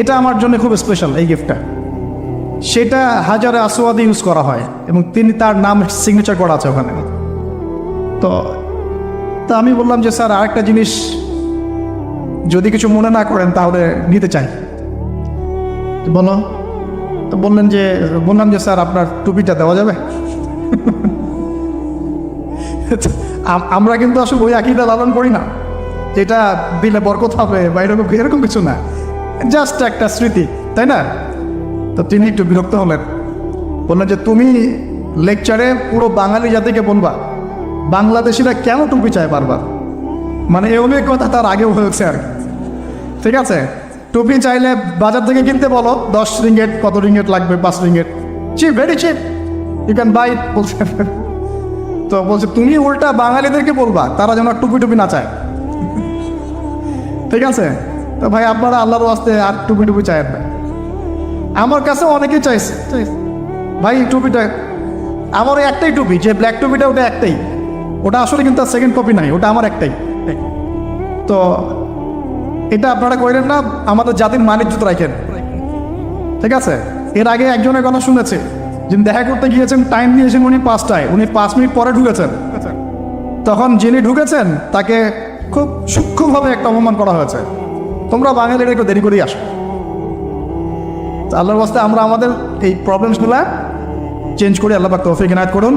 এটা আমার জন্য খুব স্পেশাল এই গিফটটা। সেটা হাজারে আসওয়াদি ইউজ করা হয় এবং তার নাম সিগনেচার করা আছে ওখানে। তো আমি বললাম যে স্যার, আরেকটা জিনিস যদি কিছু মনে না করেন তাহলে নিতে চাই। বলো। তো বললাম যে স্যার, আপনার টুপিটা দেওয়া যাবে? আমরা কিন্তু আসলে ওই আকীদা লালন করি না, যেটা দিলে বরকত হবে বা এরকম কিছু না, জাস্ট একটা স্মৃতি, তাই না? তো তিনি একটু বিরক্ত হলেন, বললেন যে তুমি লেকচারে পুরো বাঙালি জাতিকে বলবা বাংলাদেশিরা কেন টুপি চায় বারবার। মানে এই কথা তার আগেও হয়েছে আর কি, ঠিক আছে? টুপি চাইলে বাজার থেকে কিনতে বলো, 10 রিঙ্গেট, কত রিঙ্গেট লাগবে, 5 ringgit, cheap, very cheap, you can buy it, বলছে। তো বলছে তুমি উল্টা বাঙালিদেরকে বলবা তারা যেন টুপি না চায়, ঠিক আছে? তো ভাই, আপনারা আল্লাহর ওয়াস্তে আর টুপি চায় না। আমার কাছে অনেকেই চাইছে ভাই টুপিটা, আমার একটাই টুপি, যে ব্ল্যাক টুপিটা, ওটা একটাই, ওটা আসলে কিন্তু তার সেকেন্ড কপি নাই, ওটা আমার একটাই। তো এটা আপনারা করেন না, আমাদের জাতির মানিজ্যত রাখেন, ঠিক আছে? এর আগে একজনের কথা শুনেছে, যিনি দেখা করতে গিয়েছেন, টাইম দিয়েছেন উনি 5টায়, উনি 5 মিনিট পরে ঢুকেছেন। তখন যিনি ঢুকেছেন তাকে খুব সূক্ষ্মভাবে একটা অপমান করা হয়েছে, তোমরা বাঙালিরা একটু দেরি করেই আসো। আল্লাহর ওয়াস্তে আমরা আমাদের এই প্রবলেমসগুলো চেঞ্জ করে আল্লাহ পাক তৌফিক ইনায়াত করুন।